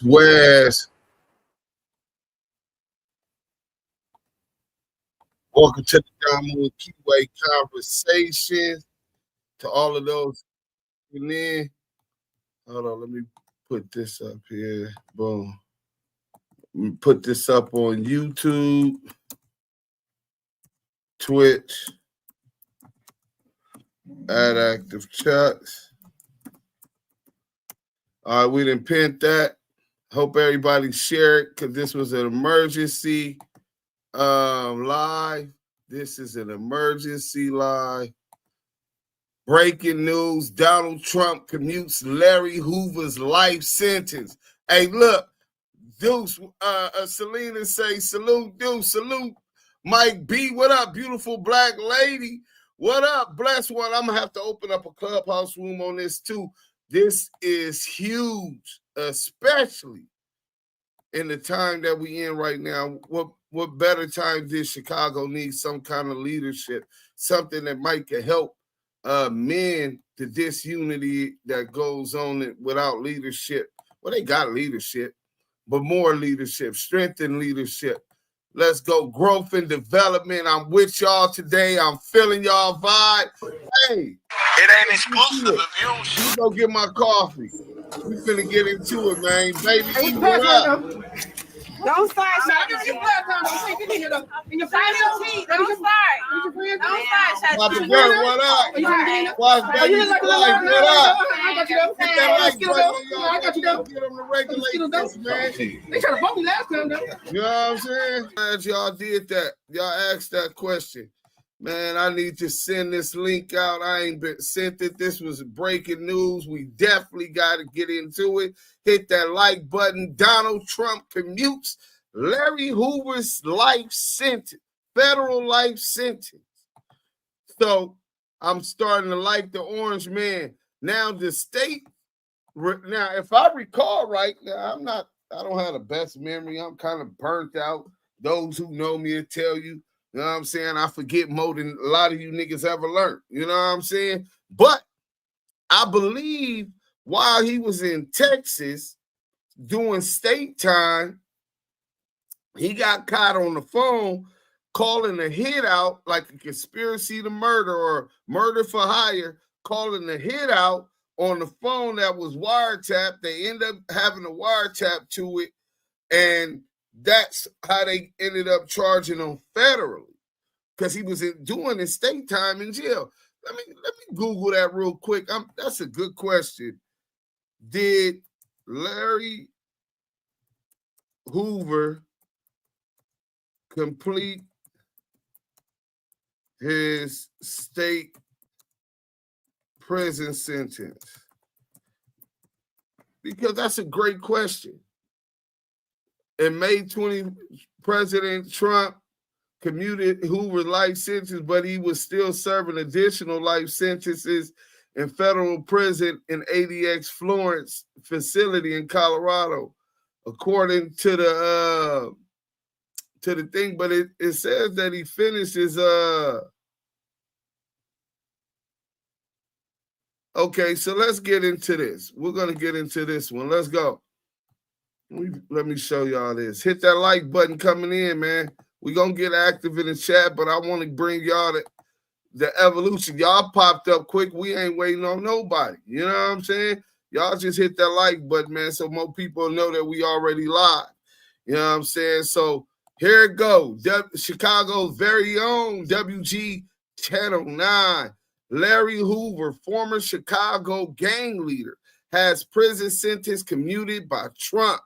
Whereas, welcome to the Damu and Kiwe conversation. To all of those tuning in. Hold on, let me put this up here. Boom. Let me put this up on YouTube, Twitch, at Active Chucks. All right, we done pinned that. Hope everybody share it because this was an emergency live. This is an emergency live. Breaking news, Donald Trump commutes Larry Hoover's life sentence. Hey, look, Deuce, Selena say, salute, Deuce, salute. Mike B, what up, beautiful black lady? What up, blessed one? I'm going to have to open up a clubhouse room on this too. This is huge, especially in the time that we in right now. What better time did Chicago need some kind of leadership, something that might help men, the disunity that goes on without leadership. Well, they got leadership, but more leadership, strengthen leadership. Let's go. Growth and development. I'm with y'all today. I'm feeling y'all vibe. Hey. It ain't exclusive of you. You go get my coffee. We finna get into it, man. Baby, eat what up? Don't start, Shotty. Don't start. Papa Girl, what up? Watch Baby Slice, what up? Hit that like button on y'all. I got you though. Get them to regulate this, man. They tried to vote me last time, though. You know what I'm saying? Glad y'all did that. Y'all asked that question. Man, I need to send this link out. I ain't been sent it. This was breaking news. We definitely got to get into it. Hit that like button. Donald Trump commutes Larry Hoover's life sentence, federal life sentence. So I'm starting to like the orange man. Now the state, now if I recall right, now I don't have the best memory. I'm kind of burnt out. Those who know me will tell you. You know what I'm saying? I forget more than a lot of you niggas ever learned. You know what I'm saying? But I believe while he was in Texas doing state time, he got caught on the phone calling a hit out like a conspiracy to murder or murder for hire, calling a hit out on the phone that was wiretapped. They end up having a wiretap to it, and that's how they ended up charging him federally because he was doing his state time in jail. Let me Google that real quick. That's a good question. Did Larry Hoover complete his state prison sentence? Because that's a great question. In May 20, President Trump commuted Hoover's life sentence, but he was still serving additional life sentences in federal prison in ADX Florence facility in Colorado, according to the thing. But it says that he finishes. Okay, so let's get into this. We're gonna get into this one. Let's go. Let me show y'all this. Hit that like button coming in, man. We're going to get active in the chat, but I want to bring y'all the evolution. Y'all popped up quick. We ain't waiting on nobody. You know what I'm saying? Y'all just hit that like button, man, so more people know that we already live. You know what I'm saying? So here it goes. Chicago's very own WG Channel 9. Larry Hoover, former Chicago gang leader, has prison sentence commuted by Trump.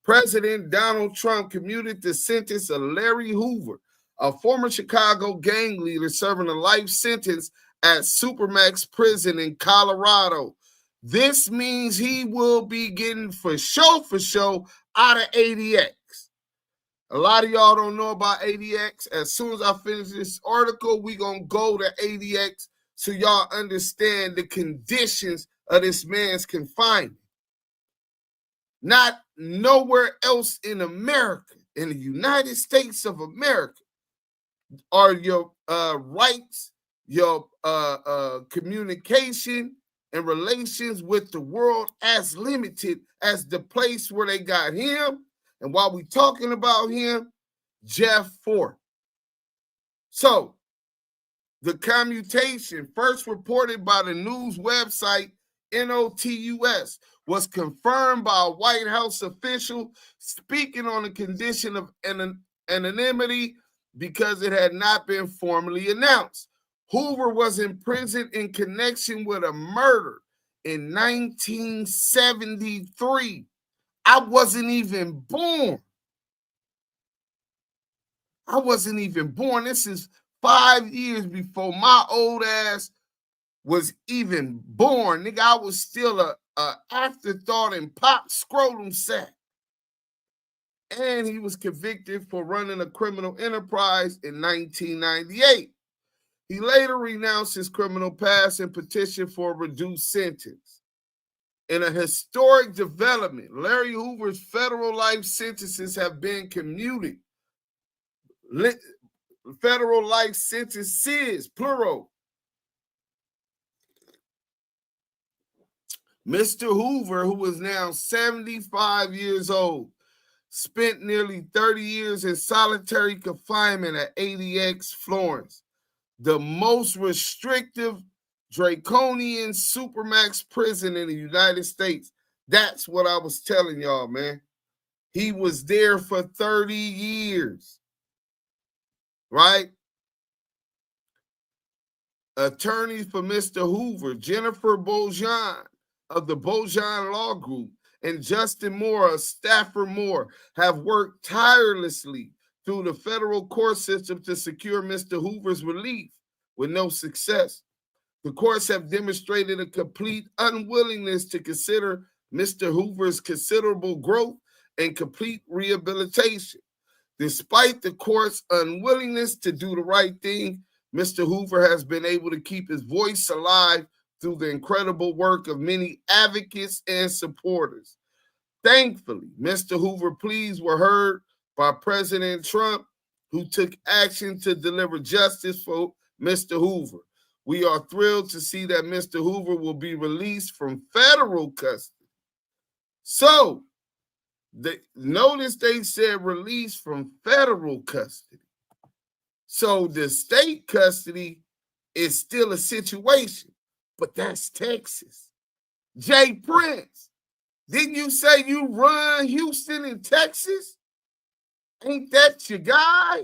President Donald Trump commuted the sentence of Larry Hoover, a former Chicago gang leader serving a life sentence at Supermax Prison in Colorado. This means he will be getting for show out of ADX. A lot of y'all don't know about ADX. As soon as I finish this article, we're going to go to ADX so y'all understand the conditions of this man's confinement. Not nowhere else in America, in the United States of America, are your rights, your communication, and relations with the world as limited as the place where they got him. And while we talking about him, Jeff Fort. So the commutation, first reported by the news website NOTUS, was confirmed by a White House official speaking on the condition of anonymity because it had not been formally announced. Hoover was imprisoned in connection with a murder in 1973. I wasn't even born. This is 5 years before my old ass was even born. Nigga, I was still a afterthought in Pop Scrotum sack. And he was convicted for running a criminal enterprise in 1998. He later renounced his criminal past and petitioned for a reduced sentence. In a historic development, Larry Hoover's federal life sentences have been commuted. Federal life sentences, plural. Mr. Hoover, who is now 75 years old, spent nearly 30 years in solitary confinement at ADX Florence, the most restrictive, draconian supermax prison in the United States. That's what I was telling y'all, man. He was there for 30 years, right? Attorneys for Mr. Hoover, Jennifer Bojan of the Bojan Law Group, and Justin Moore of Stafford Moore have worked tirelessly through the federal court system to secure Mr. Hoover's relief with no success. The courts have demonstrated a complete unwillingness to consider Mr. Hoover's considerable growth and complete rehabilitation. Despite the court's unwillingness to do the right thing, Mr. Hoover has been able to keep his voice alive through the incredible work of many advocates and supporters. Thankfully, Mr. Hoover's pleas were heard by President Trump, who took action to deliver justice for Mr. Hoover. We are thrilled to see that Mr. Hoover will be released from federal custody. So, notice they said released from federal custody. So the state custody is still a situation, but that's Texas. Jay Prince, didn't you say you run Houston in Texas? Ain't that your guy?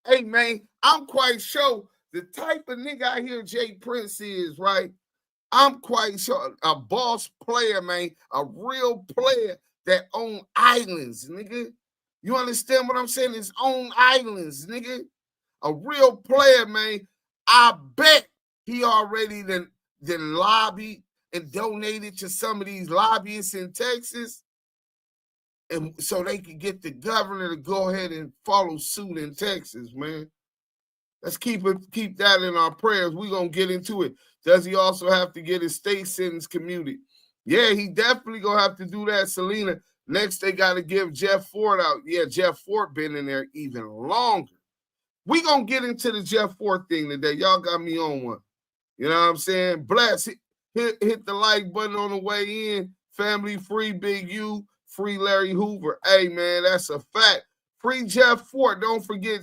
Hey, man, I'm quite sure the type of nigga I hear Jay Prince is, right? I'm quite sure a boss player, man, a real player that own islands, nigga. You understand what I'm saying? His own islands, nigga. A real player, man. I bet he already then lobbied and donated to some of these lobbyists in Texas, and so they could get the governor to go ahead and follow suit in Texas, man. Let's keep that in our prayers. We're going to get into it. Does he also have to get his state sentence commuted? Yeah, he definitely going to have to do that, Selena. Next, they got to give Jeff Fort out. Yeah, Jeff Fort been in there even longer. We going to get into the Jeff Fort thing today. Y'all got me on one. You know what I'm saying? Bless. Hit the like button on the way in. Family free Big U. Free Larry Hoover. Hey, man, that's a fact. Free Jeff Fort. Don't forget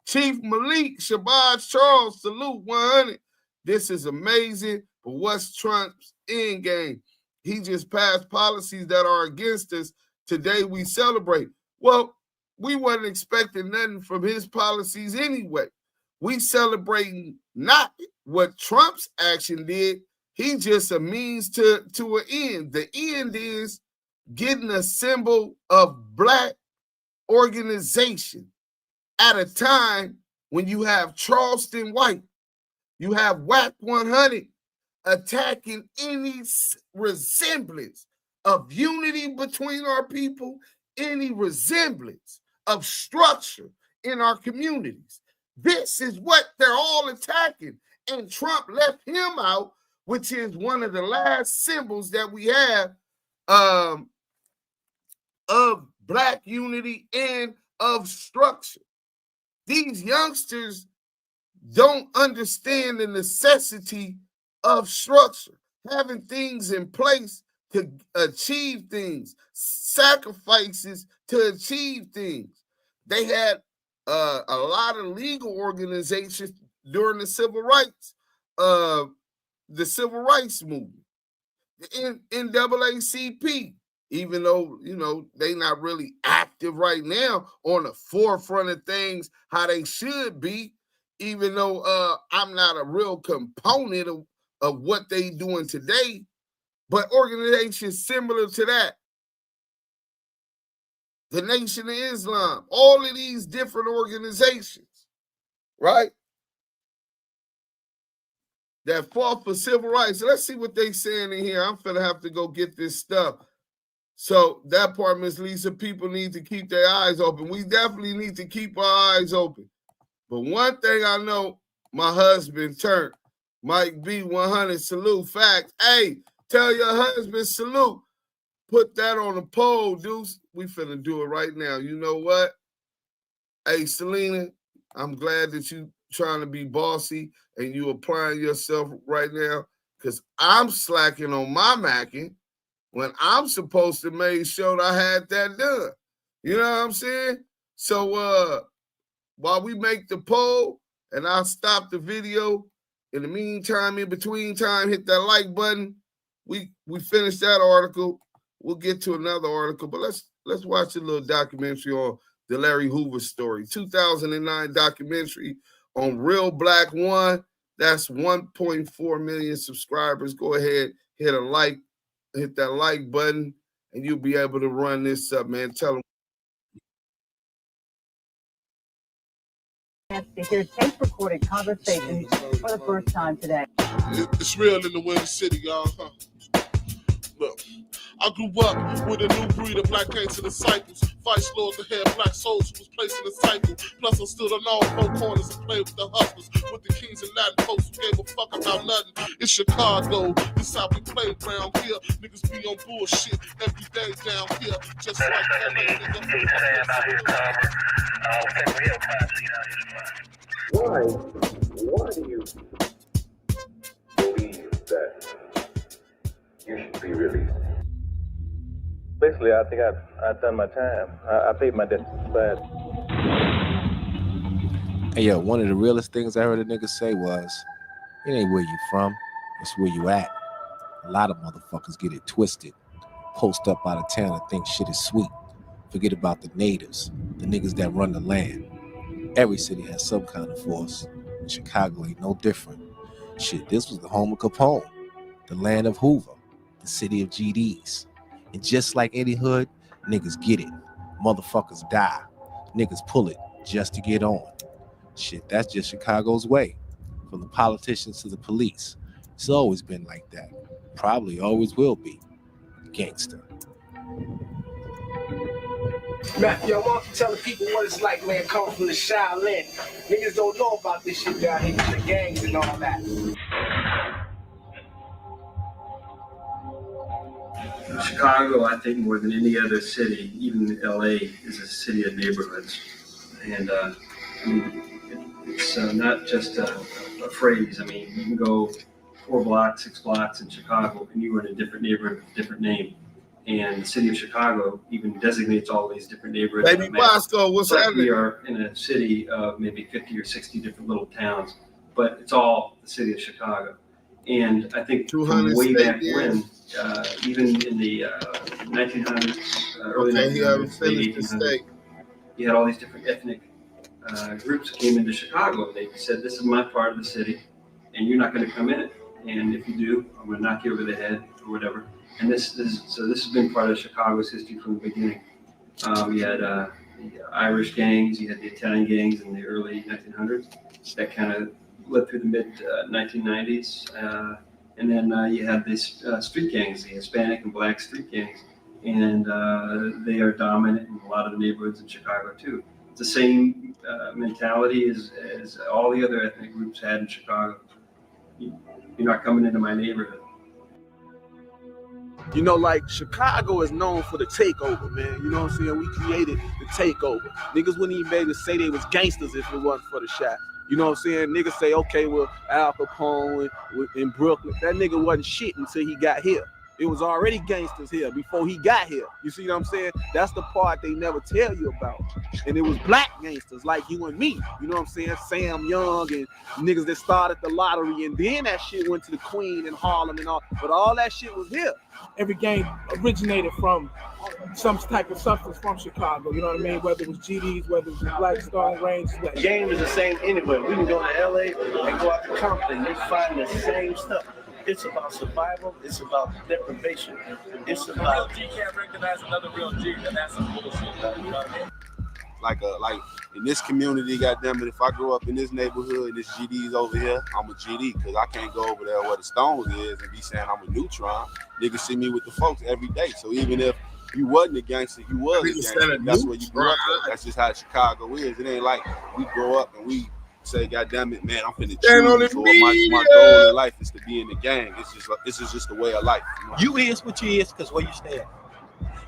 Chief Malik, Shabazz Charles, salute 100. This is amazing, but what's Trump's end game? He just passed policies that are against us. Today we celebrate. Well, we wasn't expecting nothing from his policies anyway. We celebrating not what Trump's action did. He just a means to an end. The end is getting a symbol of Black organization at a time when you have Charleston White, you have WAC 100 attacking any resemblance of unity between our people, any resemblance of structure in our communities. This is what they're all attacking. And Trump left him out, which is one of the last symbols that we have of Black unity and of structure. These youngsters don't understand the necessity of structure. having things in place to achieve things, sacrifices to achieve things. They had a lot of legal organizations during the civil rights movement, the NAACP, even though, you know, they not really active right now on the forefront of things how they should be, even though I'm not a real component of what they doing today, but organizations similar to that, the Nation of Islam, all of these different organizations, right, that fought for civil rights. So let's see what they saying in here. I'm finna have to go get this stuff. So that part, Miss Lisa, people need to keep their eyes open. We definitely need to keep our eyes open. But one thing I know, my husband turned Mike B 100 salute facts. Hey, tell your husband salute. Put that on the poll, Deuce. We finna do it right now. You know what? Hey, Selena, I'm glad that you trying to be bossy and you applying yourself right now, because I'm slacking on my macking when I'm supposed to make sure that I had that done. You know what I'm saying? So while we make the poll and I'll stop the video, in the meantime, in between time, hit that like button. We finished that article. We'll get to another article, but let's watch a little documentary on the Larry Hoover story. 2009 documentary on Real Black One. That's 1.4 million subscribers. Go ahead, hit that like button, and you'll be able to run this up, man. Tell them. To hear tape recorded conversations for the first time today. It's real in the Windy City, y'all. Look, I grew up with a new breed of black gangster disciples. Vice lords that had black souls who was placed in a cycle. Plus I stood on all four corners and played with the hustlers, with the kings and Latin folks who gave a fuck about nothing. It's Chicago, this how we play around here. Niggas be on bullshit every day down here. Just like LA, nigga. Why do you believe that you should be released? Basically, I think I've done my time. I paid my debt bad. Hey, yo, one of the realest things I heard a nigga say was, it ain't where you from, it's where you at. A lot of motherfuckers get it twisted, post up out of town and think shit is sweet. Forget about the natives, the niggas that run the land. Every city has some kind of force, and Chicago ain't no different. Shit, this was the home of Capone, the land of Hoover, the city of GDs. And just like any hood, niggas get it. Motherfuckers die. Niggas pull it just to get on. Shit, that's just Chicago's way. From the politicians to the police. It's always been like that. Probably always will be. Gangster. Matthew, I want to tell the people what it's like, man, coming from the Shaolin. Niggas don't know about this shit down here, the gangs and all that. Chicago, I think more than any other city, even LA, is a city of neighborhoods. And I mean, it's not just a phrase. I mean, you can go 4 blocks, 6 blocks in Chicago, and you are in a different neighborhood with a different name. And the city of Chicago even designates all these different neighborhoods. Baby Bosco, what's happening? We are in a city of maybe 50 or 60 different little towns, but it's all the city of Chicago. And I think from way back when, even in the 1900s, early 1900s, late 1800s, you had all these different ethnic groups that came into Chicago. And they said, this is my part of the city, and you're not going to come in it. And if you do, I'm going to knock you over the head or whatever. And this has been part of Chicago's history from the beginning. You had the Irish gangs, you had the Italian gangs in the early 1900s that kind of led through the mid 1990s. And then you had these street gangs, the Hispanic and Black street gangs. And they are dominant in a lot of the neighborhoods in Chicago too. It's the same mentality as all the other ethnic groups had in Chicago. You're not coming into my neighborhood. You know, like, Chicago is known for the takeover, man. You know what I'm saying? We created the takeover. Niggas wouldn't even be able to say they was gangsters if it wasn't for the shot. You know what I'm saying? Niggas say, okay, well, Al Capone in Brooklyn. That nigga wasn't shit until he got here. It was already gangsters here before he got here. You see what I'm saying? That's the part they never tell you about. And it was black gangsters like you and me. You know what I'm saying? Sam Young and niggas that started the lottery. And then that shit went to the Queen and Harlem and all. But all that shit was here. Every gang originated from some type of substance from Chicago. You know what I mean? Whether it was GDs, whether it was Black Stone Range. The game is the same anywhere. We can go to LA and go out to Compton. You find the same stuff. It's about survival. It's about deprivation. It's about. Real G can't recognize another real G, and that's some bullshit. You know what I mean? Like in this community, goddamn it, if I grow up in this neighborhood and this GD's over here, I'm a GD because I can't go over there where the Stones is and be saying I'm a neutron. Niggas see me with the folks every day. So even if you wasn't a gangster, you was a gangster. That's where you grew up at. That's just how Chicago is. It ain't like we grow up and we say, God damn it, man, I'm finna choose. Or my goal in life is to be in the gang. This is just the way of life. You is what you is because where you stay at.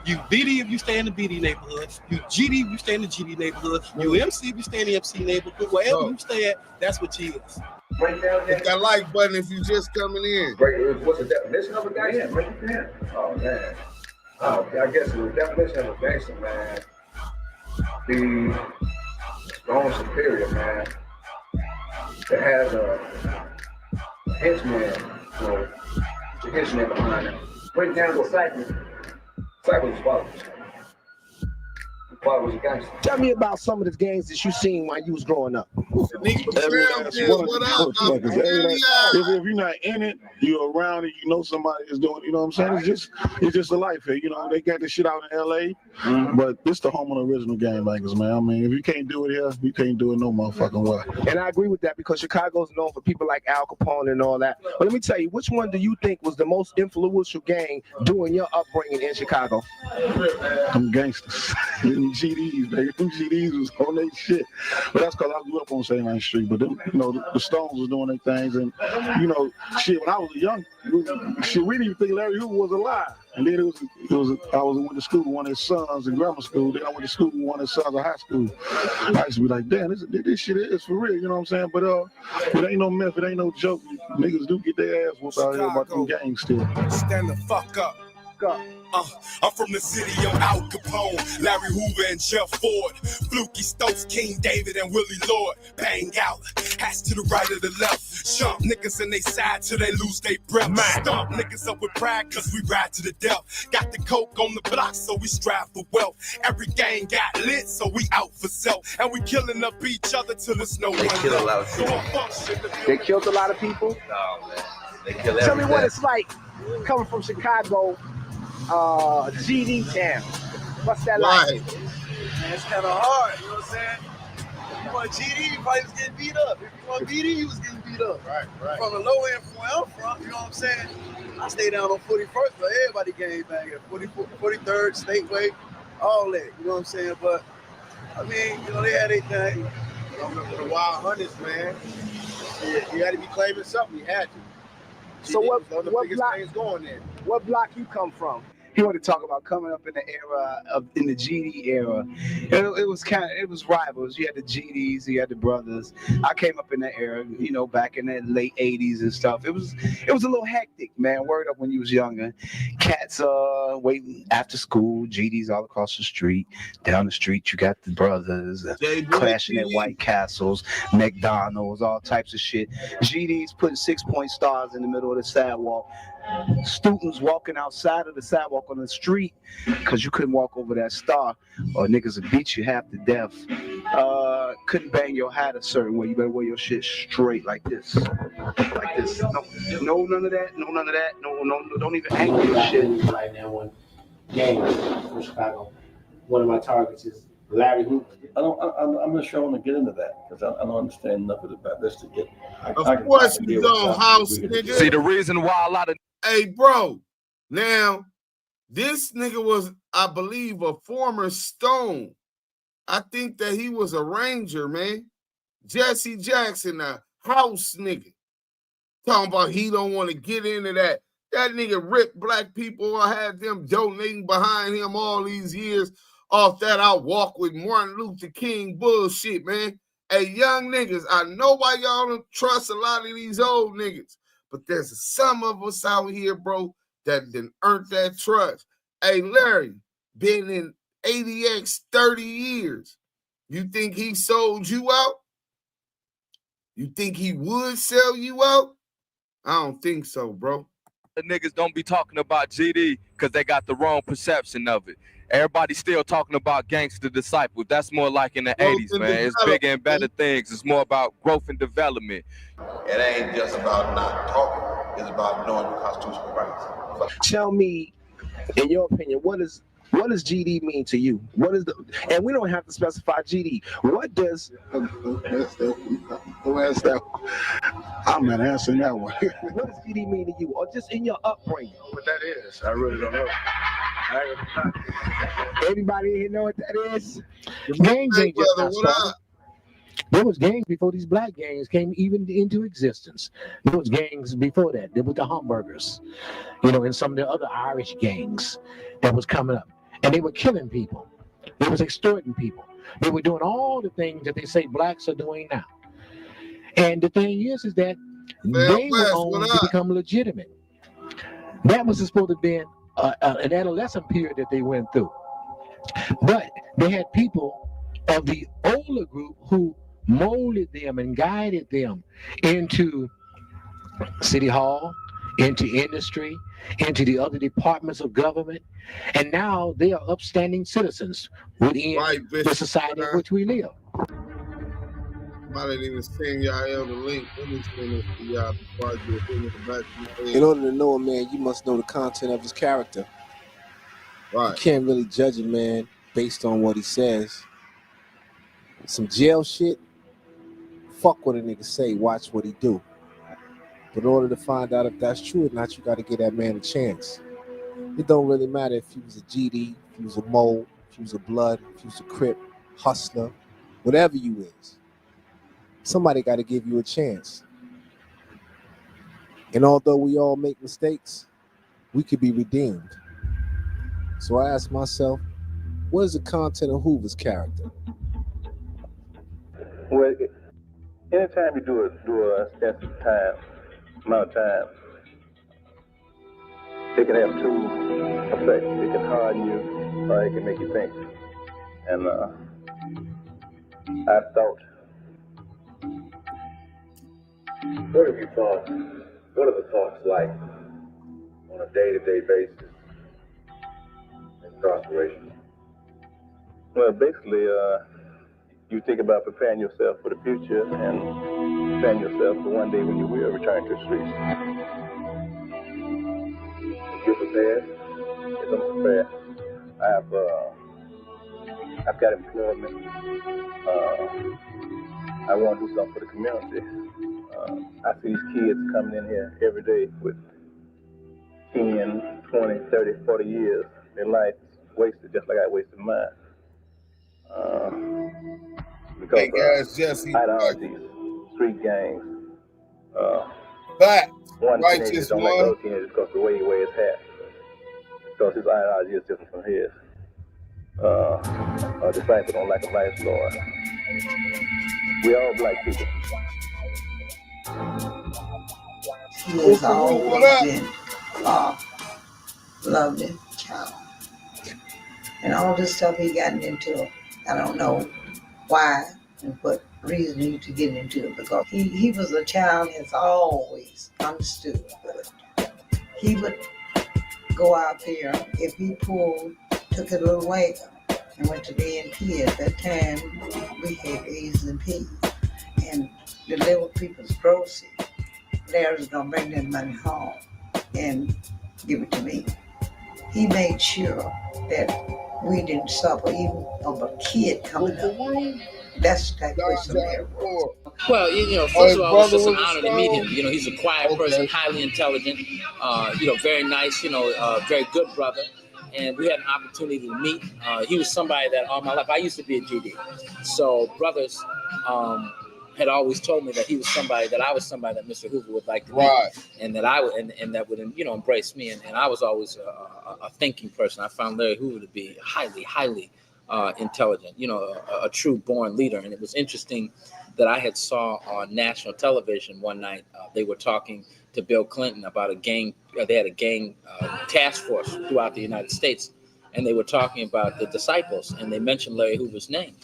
You BD if you stay in the BD neighborhood. You GD if you stay in the GD neighborhood. You MC if you stay in the MC neighborhood. Wherever you stay at, that's what you is. Hit that like button if you just coming in. What's the definition of a gangster? Break it down. Oh, man. I guess the definition of a gangster, man, be strong superior, man, that has a henchman, or the henchman behind him. Break down the cycle. Cycle is father. The father was a gangster. Tell me about some of the gangs that you seen while you was growing up. If you're not in it, you're around it, you know somebody is doing, you know what I'm saying? It's just a life here. You know, they got this shit out in LA, but this the home of the original gangbangers, man. I mean, if you can't do it here, you can't do it no motherfucking way. And I agree with that because Chicago's known for people like Al Capone and all that. But let me tell you, which one do you think was the most influential gang during your upbringing in Chicago? Them gangsters. Them GDs, baby. Them GDs was on their shit. But that's because I grew up on St. Anne Street. But them, you know, the Stones was doing their things. And, you know, shit, when I was young, shit, we didn't even think Larry Hoover was alive. And then I went to school with one of his sons in grammar school. Then I went to school with one of his sons in high school. I used to be like, damn, this shit is for real, you know what I'm saying? But it ain't no myth, it ain't no joke. Niggas do get their ass whooped out here about them gangs still. Stand the fuck up. I'm from the city of Al Capone, Larry Hoover and Jeff Ford, Fluky Stokes, King David and Willie Lord. Bang out, hats to the right of the left. Sharp niggas in they side till they lose their breath. Stomp niggas up with pride cause we ride to the death. Got the coke on the block so we strive for wealth. Every gang got lit so we out for self. And we killing up each other till there's no one left. They killed a lot of people? No, man. They kill Tell me what it's like coming from Chicago, GD town. What's that like? Man, it's kind of hard, you know what I'm saying? If you want GD, you probably was getting beat up. If you want BD, you was getting beat up. Right. From the low end, from where I'm from, you know what I'm saying? I stay down on 41st, but everybody gang bang at 43rd, Stateway, all that, you know what I'm saying? But, I mean, you know, they had their thing. I remember the Wild Hunters, man. You had to be claiming something, you had to. So what block things going there. What block you come from? He wanted to talk about coming up in the era in the GD era. It was rivals. You had the GDs, you had the brothers. I came up in that era, you know, back in the late '80s and stuff. It was a little hectic, man. Word up when you was younger. Cats waiting after school, GDs all across the street. Down the street, you got the brothers clashing at White Castles, McDonald's, all types of shit. GDs putting 6-point stars in the middle of the sidewalk. Students walking outside of the sidewalk on the street because you couldn't walk over that star or niggas would beat you half to death. Couldn't bang your hat a certain way. You better wear your shit straight like this. Like this. No, none of that. No, none of that. No, don't even angle your shit. Right now, one gang from Chicago. One of my targets is Larry Hoover. I'm not sure I want to get into that because I don't understand enough about this to get. Of course, we don't house nigga. See, the reason why a lot of hey, bro. Now, this nigga was, I believe, a former Stone. I think that he was a Ranger, man. Jesse Jackson, a house nigga. Talking about he don't want to get into that. That nigga ripped black people. I had them donating behind him all these years. Off that, I walk with Martin Luther King bullshit, man. Hey, young niggas, I know why y'all don't trust a lot of these old niggas, but there's some of us out here, bro, that done earned that trust. Hey, Larry, been in ADX 30 years. You think he sold you out? You think he would sell you out? I don't think so, bro. The niggas don't be talking about GD because they got the wrong perception of it. Everybody's still talking about Gangster Disciple. That's more like in the 80s, man. It's bigger and better things. It's more about growth and development. It ain't just about not talking. It's about knowing your constitutional rights. Tell me, in your opinion, what does GD mean to you? What is the, and we don't have to specify GD. What does I'm not answering that one. What does GD mean to you, or just in your upbringing? What that is, I really don't know. Everybody here know what that is? Gangs ain't just not started. There was gangs before these black gangs came even into existence. There was gangs before that. There was the hamburgers, and some of the other Irish gangs that was coming up. And they were killing people. They was extorting people. They were doing all the things that they say blacks are doing now. And the thing is that they were only to become legitimate. That was supposed to be an adolescent period that they went through. But they had people of the older group who molded them and guided them into City Hall, into industry, into the other departments of government, and now they are upstanding citizens within the society in which we live. I didn't even send y'all the link. Let me send this to y'all before I get into the back. In order to know a man, you must know the content of his character. Right. You can't really judge a man based on what he says. Some jail shit, fuck what a nigga say, watch what he do. But in order to find out if that's true or not, you got to give that man a chance. It don't really matter if he was a GD, if he was a mole, if he was a blood, if he was a crip, hustler, whatever you is. Somebody got to give you a chance. And although we all make mistakes, we could be redeemed. So I ask myself, what is the content of Hoover's character? Well, anytime you do a extensive amount of time, it can have two effects. It can harden you, or it can make you think. And I thought, what have you thought? What are the thoughts like on a day-to-day basis in incarceration? Well, basically, you think about preparing yourself for the future and preparing yourself for one day when you will return to the streets. If you're prepared, yes, I'm prepared. I've got employment. I want to do something for the community. I see these kids coming in here every day with 10, 20, 30, 40 years. Their life is wasted just like I wasted mine. Because ideologies, street gangs, one teenager don't like other teenagers because the way he wears his hat. Because his ideology is different from his. A disciple don't like a nice Lord. We all black people. He has always been a loving child. And all this stuff he gotten into, I don't know why and what reason he to get into it, because he was a child has always understood. He would go out there, if he took a little wagon and went to the NP. At that time, we had A's and P's and deliver people's groceries. Larry's gonna bring that money home and give it to me. He made sure that we didn't suffer even of a kid coming up. That's the type of person Larry was. Well, first of all, it's just an honor to meet him. He's a quiet person, highly intelligent, very nice, very good brother. And we had an opportunity to meet. He was somebody that all my life, I used to be a GD. So brothers had always told me that he was somebody, that I was somebody that Mr. Hoover would like to meet. And that I would, and that would, embrace me. And I was always a thinking person. I found Larry Hoover to be highly, highly intelligent, a true born leader. And it was interesting that I had saw on national television one night, they were talking to Bill Clinton about a gang. They had a gang task force throughout the United States, and they were talking about the disciples, and they mentioned Larry Hoover's name.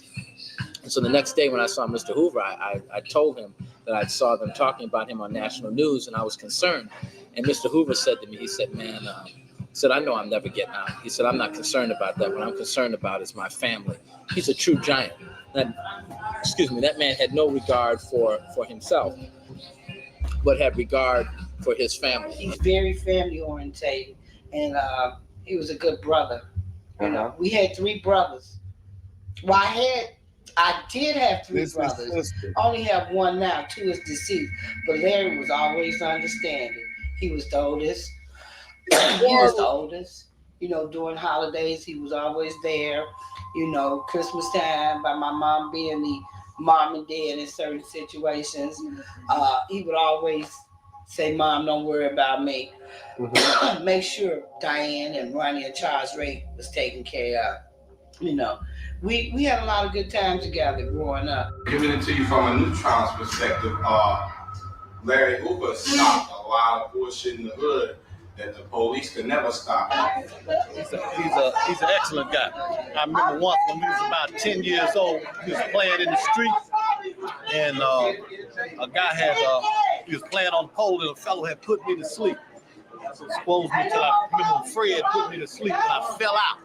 And so the next day when I saw Mr. Hoover, I told him that I saw them talking about him on national news, and I was concerned. And Mr. Hoover said to me, he said, man, I know I'm never getting out. He said, I'm not concerned about that. What I'm concerned about is my family. He's a true giant. That man had no regard for himself, but had regard for his family. He's very family orientated, and he was a good brother. We had 3 brothers. Well, I did have 3 brothers. Only have 1 now. 2 is deceased. But Larry was always understanding. He was the oldest. During holidays, he was always there. Christmas time, by my mom being the mom and dad in certain situations, he would always say, Mom, don't worry about me. Mm-hmm. Make sure Diane and Ronnie and Charles Ray was taken care of. We had a lot of good times together growing up. Giving it to you from a neutron's perspective, Larry Hoover stopped a lot of bullshit in the hood that the police could never stop. He's an excellent guy. I remember once when we was about 10 years old, he was playing in the street, and a guy he was playing on the pole, and a fellow had put me to sleep. Exposed me till I remember Fred put me to sleep, and I fell out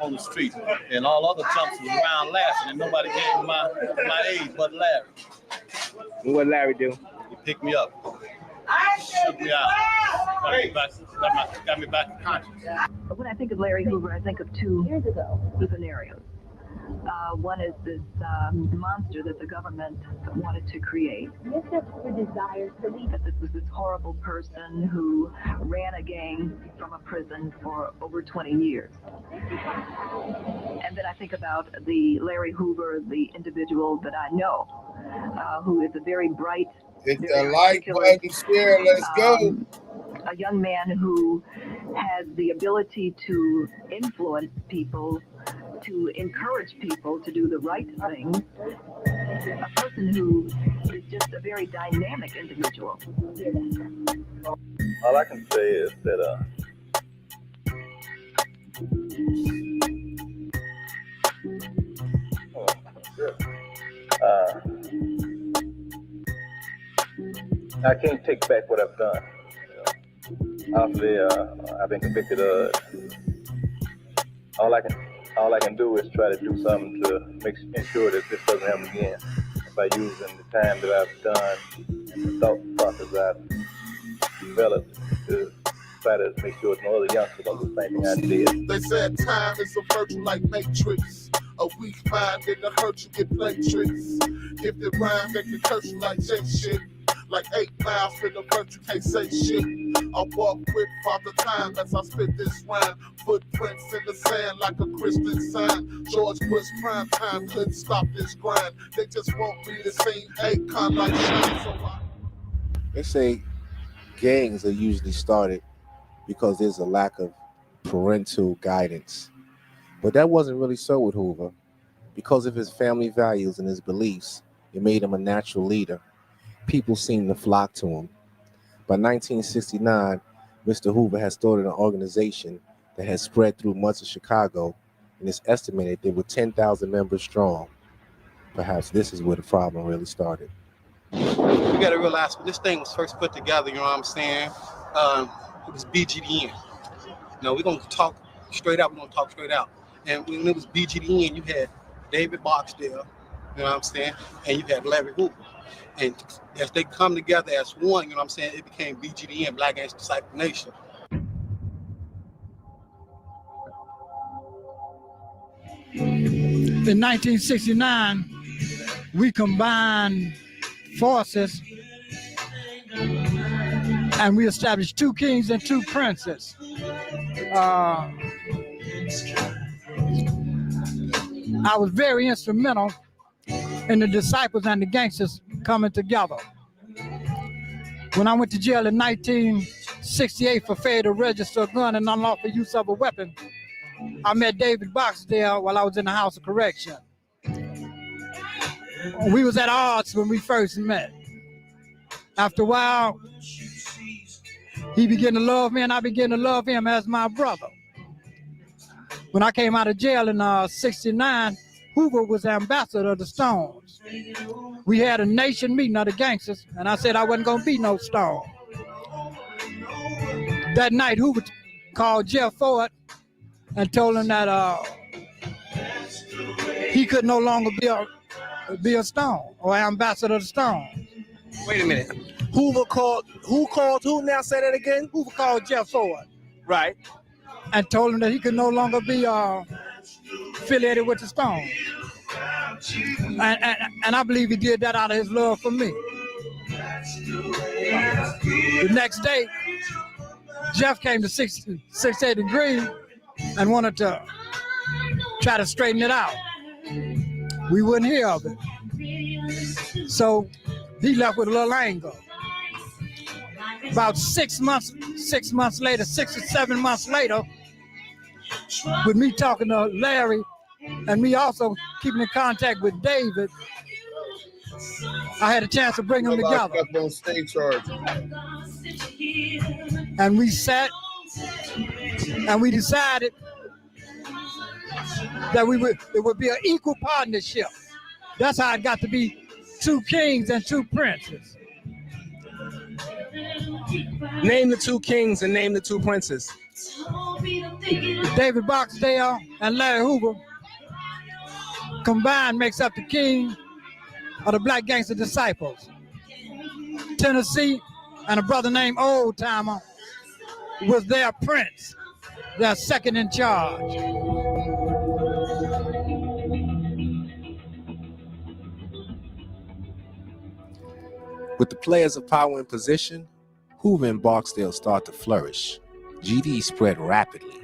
on the street, and all other chumps was around laughing, and nobody gave me my age but Larry. What Larry do? He picked me up, shook me out, got me back in consciousness. When I think of Larry Hoover, I think of 2 scenarios. One is this monster that the government wanted to create. That this was this horrible person who ran a gang from a prison for over 20 years. And then I think about the Larry Hoover, the individual that I know, who is a very bright, hit the like button, share, let's go. A young man who has the ability to influence people, to encourage people to do the right thing. A person who is just a very dynamic individual. All I can say is that I can't take back what I've done. Obviously, I've been convicted of it. All I can do is try to do something to ensure that this doesn't happen again by using the time that I've done and the thought process I've developed to try to make sure no other youngsters don't do the same thing I did. They said time is a virtue like Matrix. A weak mind in the hurt you get play tricks. Gifted rhyme make the curse you like J shit. Like 8 miles from the front, you can't say shit. I walk with Father Time as I spit this rhyme. Footprints in the sand like a Christian sign. George Bush prime time couldn't stop this grind. They just want me to sing Akon like shine. So They say gangs are usually started because there's a lack of parental guidance. But that wasn't really so with Hoover. Because of his family values and his beliefs, it made him a natural leader. People seemed to flock to him. By 1969, Mr. Hoover had started an organization that had spread through much of Chicago, and it's estimated there were 10,000 members strong. Perhaps this is where the problem really started. You got to realize when this thing was first put together, you know what I'm saying? It was BGDN. We're going to talk straight out. We're going to talk straight out. And when it was BGDN, you had David Barksdale, you know what I'm saying? And you had Larry Hoover. And as they come together as one, you know what I'm saying, it became BGDN, Black Gangster Disciple Nation. In 1969, we combined forces and we established 2 kings and 2 princes. I was very instrumental in the disciples and the gangsters coming together. When I went to jail in 1968 for failure to register a gun and unlawful use of a weapon, I met David Boxdale while I was in the House of Correction. We was at odds when we first met. After a while, he began to love me and I began to love him as my brother. When I came out of jail in '69, Hoover was the ambassador of the Stones. We had a nation meeting of the gangsters, and I said I wasn't gonna be no Stone. That night, Hoover called Jeff Ford and told him that he could no longer be a Stone or ambassador of the Stone. Wait a minute. Who called who now? Say that again. Hoover called Jeff Ford. Right. And told him that he could no longer be affiliated with the Stone. And I believe he did that out of his love for me. The next day, Jeff came to 680 Degree and wanted to try to straighten it out. We wouldn't hear of it. So he left with a little anger. About 6 months later, 6 or 7 months later, with me talking to Larry and me also keeping in contact with David, I had a chance to bring them together. On state charge. And we sat and we decided that it would be an equal partnership. That's how it got to be 2 kings and 2 princes. Name the 2 kings and name the 2 princes. David Boxdale and Larry Hoover combined makes up the king of the Black Gangster Disciples. Tennessee and a brother named Old Timer was their prince, their second in charge. With the players of power in position, Hoover and Barksdale start to flourish. GD spread rapidly,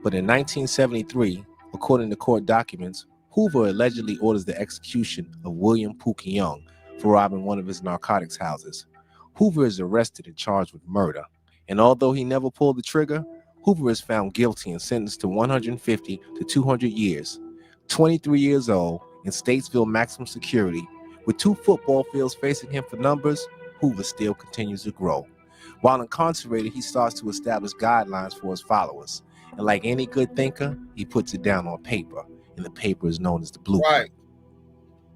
but in 1973, according to court documents, Hoover allegedly orders the execution of William Pookie Young for robbing one of his narcotics houses. Hoover is arrested and charged with murder, and although he never pulled the trigger, Hoover is found guilty and sentenced to 150 to 200 years. 23 years old in Statesville maximum security, with 2 football fields facing him for numbers, Hoover still continues to grow. While incarcerated, he starts to establish guidelines for his followers. And like any good thinker, he puts it down on paper. And the paper is known as the blueprint.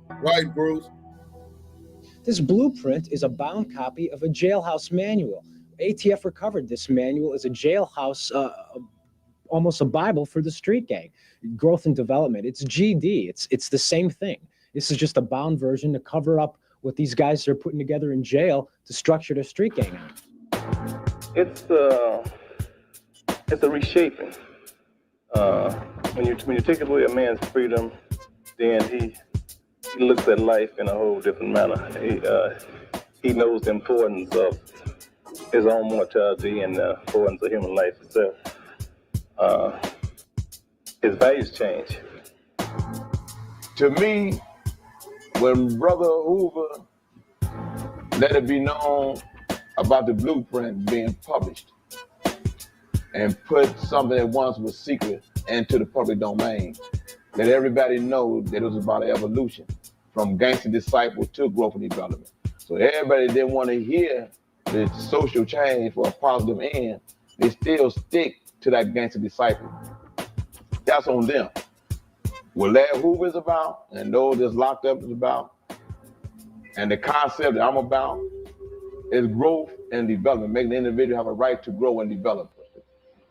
Right, Bruce. This blueprint is a bound copy of a jailhouse manual. ATF recovered this manual as a jailhouse, almost a Bible for the street gang. Growth and development. It's GD. It's the same thing. This is just a bound version to cover up what these guys are putting together in jail to structure their street gang on. It's a reshaping. When you take away a man's freedom, then he looks at life in a whole different manner. He knows the importance of his own mortality and the importance of human life itself. His values change. To me, when Brother Hoover let it be known about the blueprint being published and put something that once was secret into the public domain, let everybody know that it was about evolution from gangster disciple to growth and development. So everybody didn't want to hear the social change for a positive end. They still stick to that gangster disciple. That's on them. What Larry Hoover is about, and those that's locked up is about, and the concept that I'm about, is growth and development, making the individual have a right to grow and develop.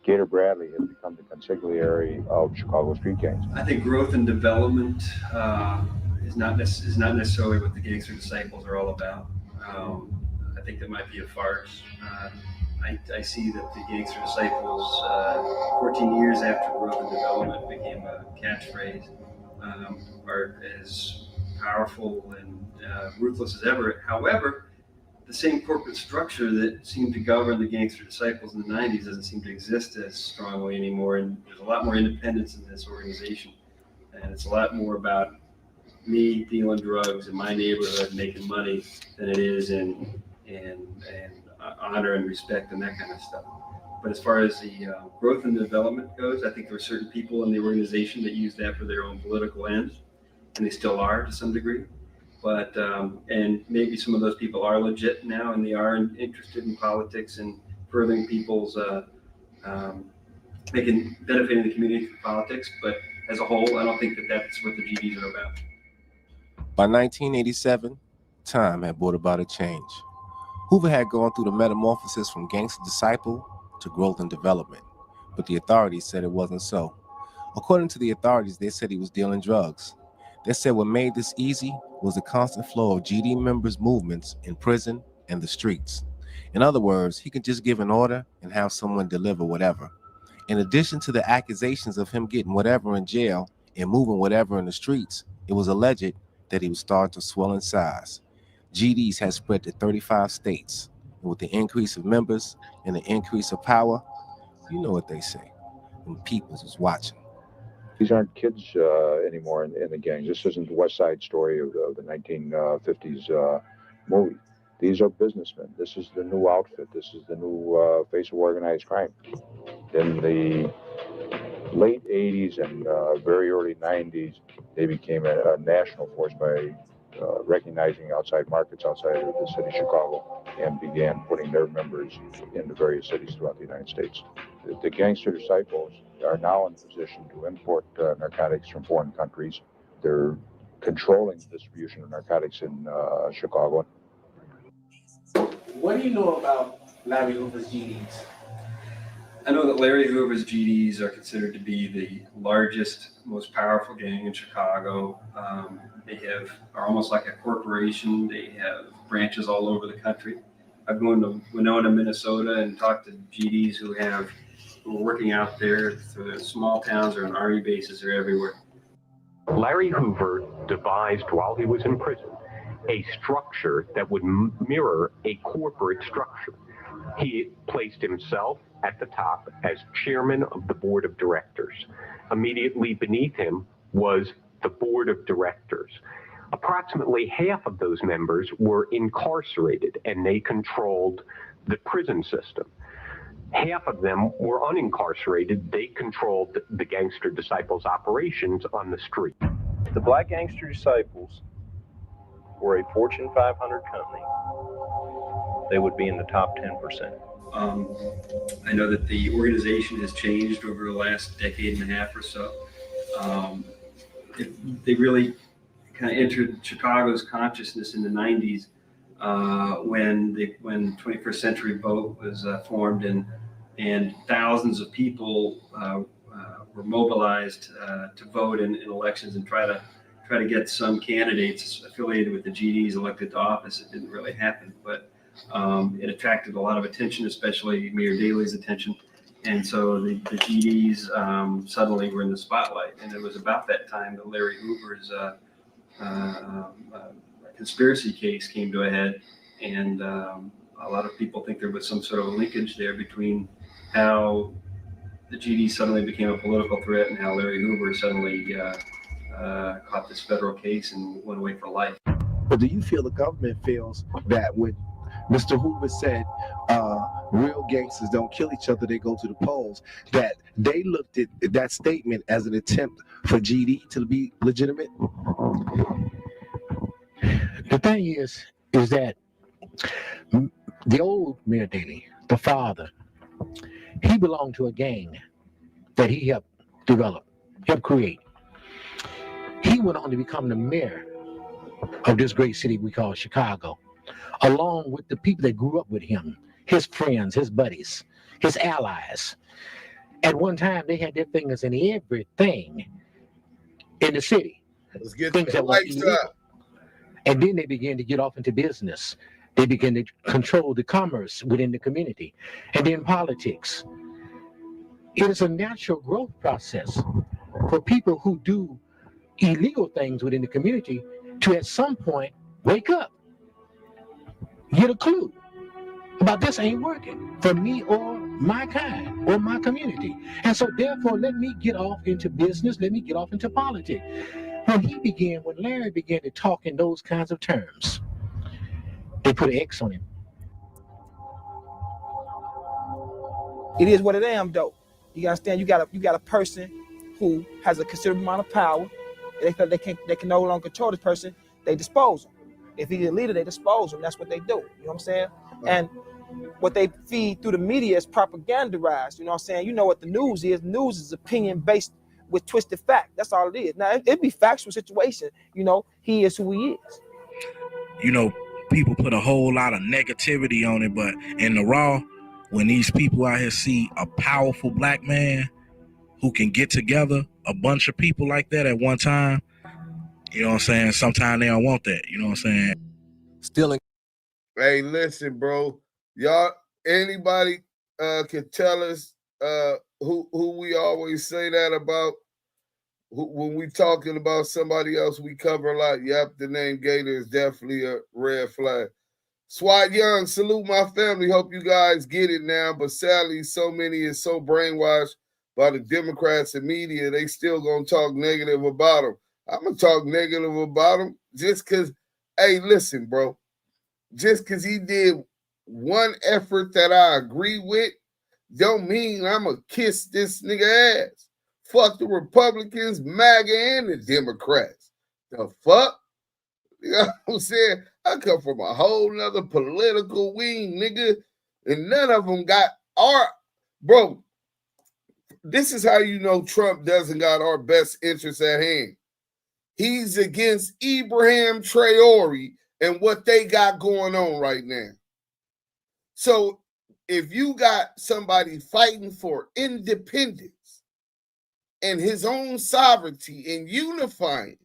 Gator Bradley has become the consigliere of Chicago street gangs. I think growth and development is not necessarily what the Gangster Disciples are all about. I think that might be a farce. I see that the Gangster Disciples, 14 years after growth and development became a catchphrase, are as powerful and ruthless as ever. However, the same corporate structure that seemed to govern the Gangster Disciples in the 90s doesn't seem to exist as strongly anymore, and there's a lot more independence in this organization, and it's a lot more about me dealing drugs in my neighborhood making money than it is in honor and respect and that kind of stuff. But as far as the growth and development goes, I think there were certain people in the organization that used that for their own political ends, and they still are to some degree. But and maybe some of those people are legit now, and they are interested in politics and furthering people's benefiting the community through politics. But as a whole, I don't think that that's what the GDs are about. By 1987, time had brought about a change. Hoover had gone through the metamorphosis from gangster disciple to growth and development, but the authorities said it wasn't so. According to the authorities, they said he was dealing drugs. They said what made this easy was the constant flow of GD members' movements in prison and the streets. In other words, he could just give an order and have someone deliver whatever. In addition to the accusations of him getting whatever in jail and moving whatever in the streets, it was alleged that he was starting to swell in size. GDs had spread to 35 states, and with the increase of members and the increase of power, you know what they say, when peoples was watching. These aren't kids anymore in the gangs. This isn't the West Side Story of the 1950s movie. These are businessmen. This is the new outfit. This is the new face of organized crime. In the late 80s and very early 90s, they became a national force by recognizing outside markets outside of the city of Chicago and began putting their members into various cities throughout the United States. The gangster disciples are now in a position to import narcotics from foreign countries. They're controlling the distribution of narcotics in Chicago. What do you know about Larry Hoover's GDs? I know that Larry Hoover's GDs are considered to be the largest, most powerful gang in Chicago. They are almost like a corporation. They have branches all over the country. I've gone to Winona, Minnesota, and talked to GDs who are working out there through the small towns or on army bases or everywhere. Larry Hoover devised while he was in prison a structure that would mirror a corporate structure. He placed himself at the top as chairman of the board of directors. Immediately beneath him was the board of directors. Approximately half of those members were incarcerated, and they controlled the prison system. Half of them were unincarcerated. They controlled the Gangster Disciples operations on the street. The Black Gangster Disciples were a Fortune 500 company. They would be in the top 10%. I know that the organization has changed over the last decade and a half or so. They really kind of entered Chicago's consciousness in the 90s when 21st Century Vote was formed, and thousands of people were mobilized to vote in elections and try to get some candidates affiliated with the GDs elected to office. It didn't really happen, but it attracted a lot of attention, especially Mayor Daley's attention. And so the GDs suddenly were in the spotlight. And it was about that time that Larry Hoover's conspiracy case came to a head. And a lot of people think there was some sort of a linkage there between how the GD suddenly became a political threat and how Larry Hoover suddenly caught this federal case and went away for life. But do you feel the government feels that when Mr. Hoover said real gangsters don't kill each other, they go to the polls, that they looked at that statement as an attempt for GD to be legitimate? The thing is that the old Mayor Daley, the father, he belonged to a gang that he helped develop, helped create. He went on to become the mayor of this great city we call Chicago, along with the people that grew up with him, his friends, his buddies, his allies. At one time, they had their fingers in everything in the city. Let's get things the that were lights illegal. up. And then they began to get off into business. They began to control the commerce within the community, and then politics. It is a natural growth process for people who do illegal things within the community to at some point wake up, get a clue about this ain't working for me or my kind or my community. And so therefore, let me get off into business, let me get off into politics. When Larry began to talk in those kinds of terms, they put an X on him. it is what it am though. You understand? You got a person who has a considerable amount of power. They feel they can no longer control this person. They dispose him. If he's a leader, they dispose him. That's what they do. You know what I'm saying? And what they feed through the media is propagandized. You know what I'm saying? You know what the news is. News is opinion based with twisted fact. That's all it is. Now it be factual situation. You know, he is who he is. You know, people put a whole lot of negativity on it, but in the raw, when these people out here see a powerful black man who can get together a bunch of people like that at one time, you know what I'm saying? Sometimes they don't want that. You know what I'm saying? Still. Hey, listen, bro. Y'all, anybody can tell us who we always say that about? When we talking about somebody else we cover a lot, yep, the name Gator is definitely a red flag. Swat Young, salute my family. Hope you guys get it now. But sadly, so many is so brainwashed by the Democrats and media, they still gonna talk negative about him. I'm gonna talk negative about him just because, hey, listen, bro. Just because he did one effort that I agree with, don't mean I'm gonna kiss this nigga ass. Fuck the Republicans, MAGA, and the Democrats. The fuck? You know what I'm saying? I come from a whole nother political wing, nigga, and none of them got our... Bro, this is how you know Trump doesn't got our best interests at hand. He's against Ibrahim Traore and what they got going on right now. So if you got somebody fighting for independence and his own sovereignty and unifying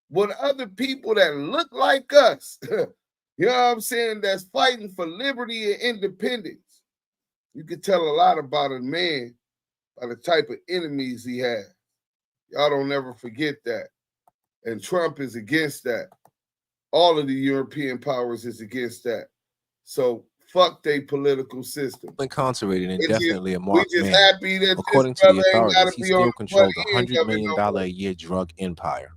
with other people that look like us, you know what I'm saying, that's fighting for liberty and independence, you can tell a lot about a man by the type of enemies he has. Y'all don't ever forget that. And Trump is against that. All of the European powers is against that. So fuck their political system. Incarcerated indefinitely a marked we just man. happy that According this to the brother ain't authorities, gotta he be on still the controlled front a end $100 of it million no more. a year drug empire.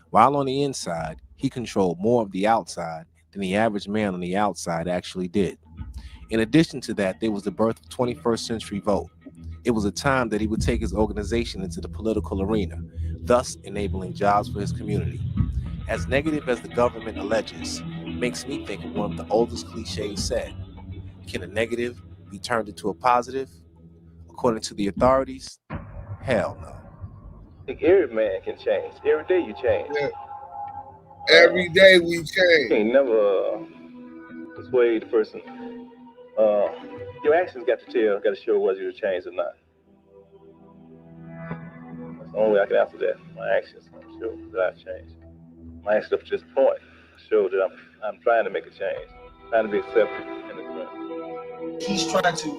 While on the inside, he controlled more of the outside than the average man on the outside actually did. In addition to that, there was the birth of 21st Century Vote. It was a time that he would take his organization into the political arena, thus enabling jobs for his community. As negative as the government alleges, makes me think of one of the oldest cliches said. Can a negative be turned into a positive? According to the authorities, hell no. I think every man can change. Every day you change. Yeah. Every day we You change. can't never persuade the person. Your actions got to show whether you changed or not. That's the only way I can answer that. My actions show that I've changed. My actions up to this point show that I'm trying to make a change, trying to be accepted in the community. He's trying to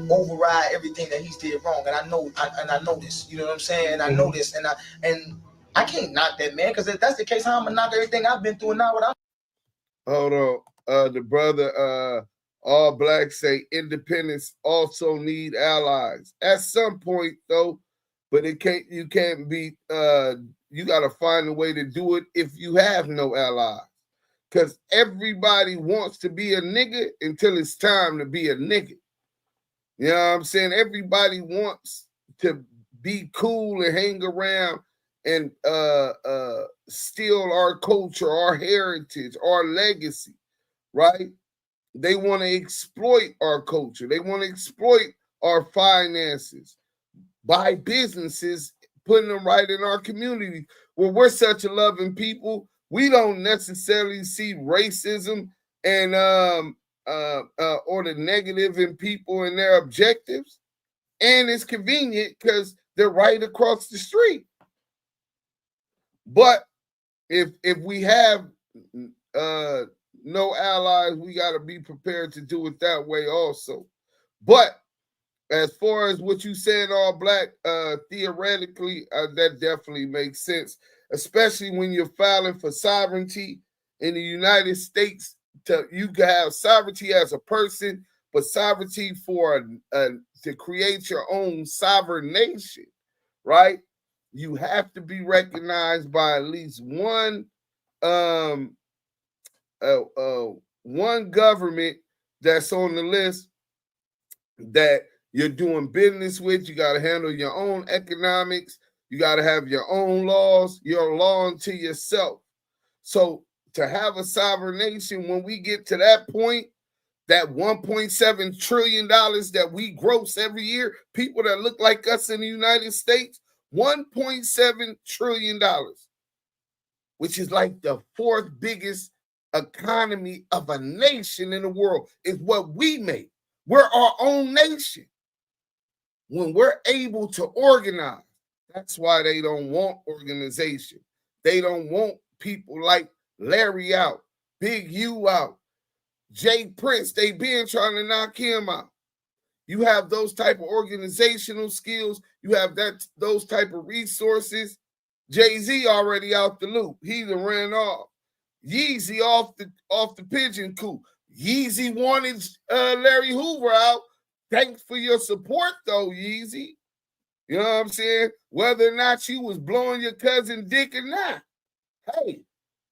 override everything that he's did wrong, and I know this. You know what I'm saying? I know this, and I can't knock that man, because if that's the case, how I'm gonna knock everything I've been through and now what I'm. Hold on. The brother all blacks say independence also need allies. At some point though, but you can't be you gotta find a way to do it if you have no allies. Cause everybody wants to be a nigga until it's time to be a nigga. You know what I'm saying? Everybody wants to be cool and hang around and steal our culture, our heritage, our legacy, right? They want to exploit our culture. They want to exploit our finances, buy businesses, putting them right in our community. Well, we're such a loving people. We don't necessarily see racism and or the negative in people and their objectives. And it's convenient because they're right across the street. But if we have no allies, we got to be prepared to do it that way also. But as far as what you said, all black, theoretically, that definitely makes sense, especially when you're filing for sovereignty in the United States. You can have sovereignty as a person, but sovereignty for to create your own sovereign nation, right? You have to be recognized by at least one government that's on the list that you're doing business with. You got to handle your own economics. You got to have your own laws. You're a law unto yourself. So to have a sovereign nation, when we get to that point, that $1.7 trillion that we gross every year, people that look like us in the United States, $1.7 trillion, which is like the fourth biggest economy of a nation in the world, is what we make. We're our own nation. When we're able to organize, that's why they don't want organization. They don't want people like Larry out, Big U out, Jay Prince. They been trying to knock him out. You have those type of organizational skills. You have those type of resources. Jay-Z already out the loop. He done ran off. Yeezy off the pigeon coop. Yeezy wanted Larry Hoover out. Thanks for your support, though, Yeezy. You know what I'm saying? Whether or not you was blowing your cousin dick or not. Hey,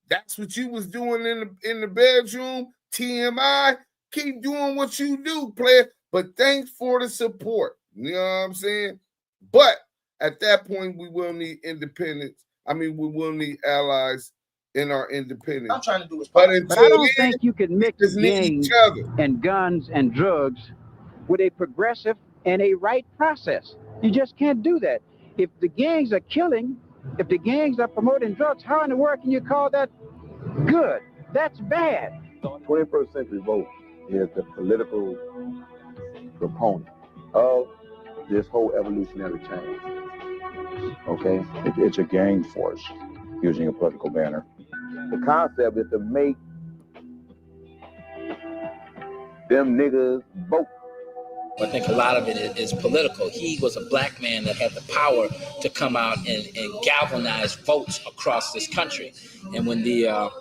that's what you was doing in the bedroom. TMI, keep doing what you do, player. But thanks for the support. You know what I'm saying? But at that point, we will need independence. I mean, we will need allies in our independence. I'm trying to do is but I don't think you can mix gangs and guns and drugs with a progressive and a right process. You just can't do that. If the gangs are killing, if the gangs are promoting drugs, how in the world can you call that good? That's bad. The 21st century vote is the political component of this whole evolutionary change. Okay? It's a gang force, using a political banner. The concept is to make them niggas vote. I think a lot of it is political. He was a black man that had the power to come out and galvanize votes across this country. And when the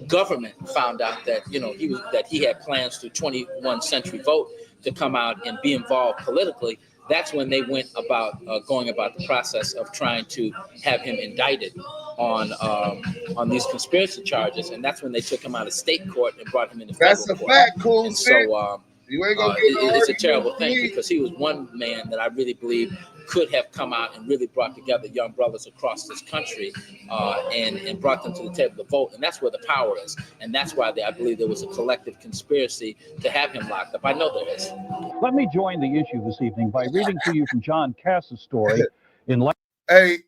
government found out that he had plans to 21st century vote to come out and be involved politically, that's when they went about going about the process of trying to have him indicted on these conspiracy charges, and that's when they took him out of state court and brought him into federal court. That's a fact, cool. And so it's a terrible thing because he was one man that I really believe could have come out and really brought together young brothers across this country and brought them to the table to vote. And that's where the power is. And that's why I believe there was a collective conspiracy to have him locked up. I know there is. Let me join the issue this evening by reading to you from John Cass's story in light. Hey,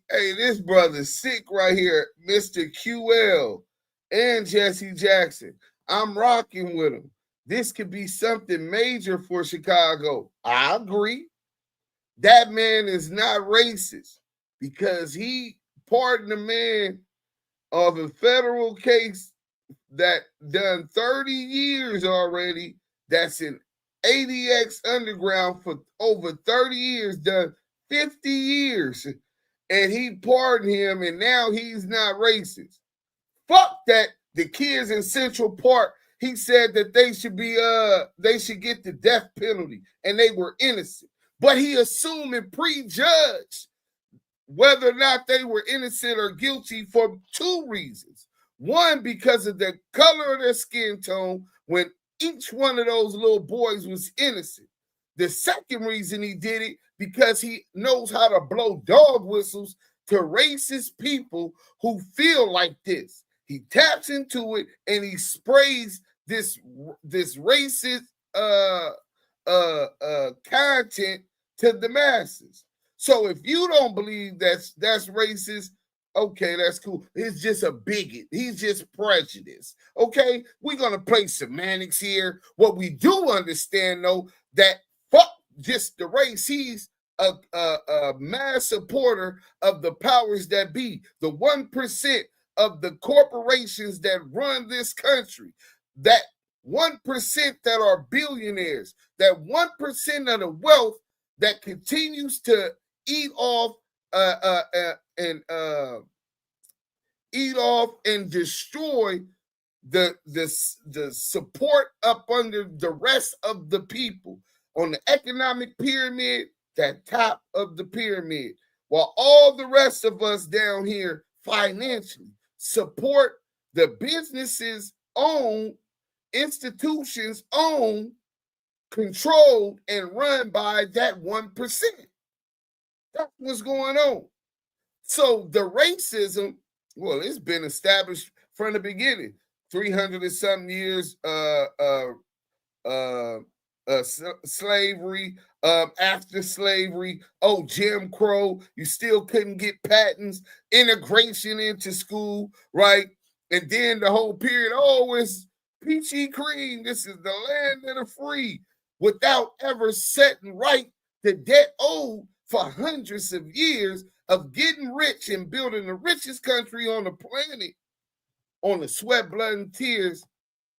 this brother's sick right here, Mr. QL and Jesse Jackson. I'm rocking with him. This could be something major for Chicago. I agree. That man is not racist because he pardoned a man of a federal case that done 30 years already. That's in ADX Underground for over 30 years, done 50 years. And he pardoned him, and now he's not racist. Fuck that. The kids in Central Park, he said that they should get the death penalty, and they were innocent. But he assumed and prejudged whether or not they were innocent or guilty for two reasons. One, because of the color of their skin tone, when each one of those little boys was innocent. The second reason he did it, because he knows how to blow dog whistles to racist people who feel like this. He taps into it and he sprays this racist content to the masses. So if you don't believe that's racist, okay, that's cool. He's just a bigot. He's just prejudiced. Okay, we're gonna play semantics here. What we do understand, though, that fuck just the race. He's a mass supporter of the powers that be, the 1% of the corporations that run this country, that 1% that are billionaires, that 1% of the wealth that continues to eat off and destroy the support up under the rest of the people on the economic pyramid, that top of the pyramid, while all the rest of us down here financially support the businesses own, institutions own controlled and run by that 1%. That's what's going on. So the racism, well, it's been established from the beginning. 300 and something years slavery, after slavery, Jim Crow, you still couldn't get patents, integration into school, right? And then the whole period, it's peachy cream, this is the land of the free, without ever setting right the debt owed for hundreds of years of getting rich and building the richest country on the planet on the sweat, blood, and tears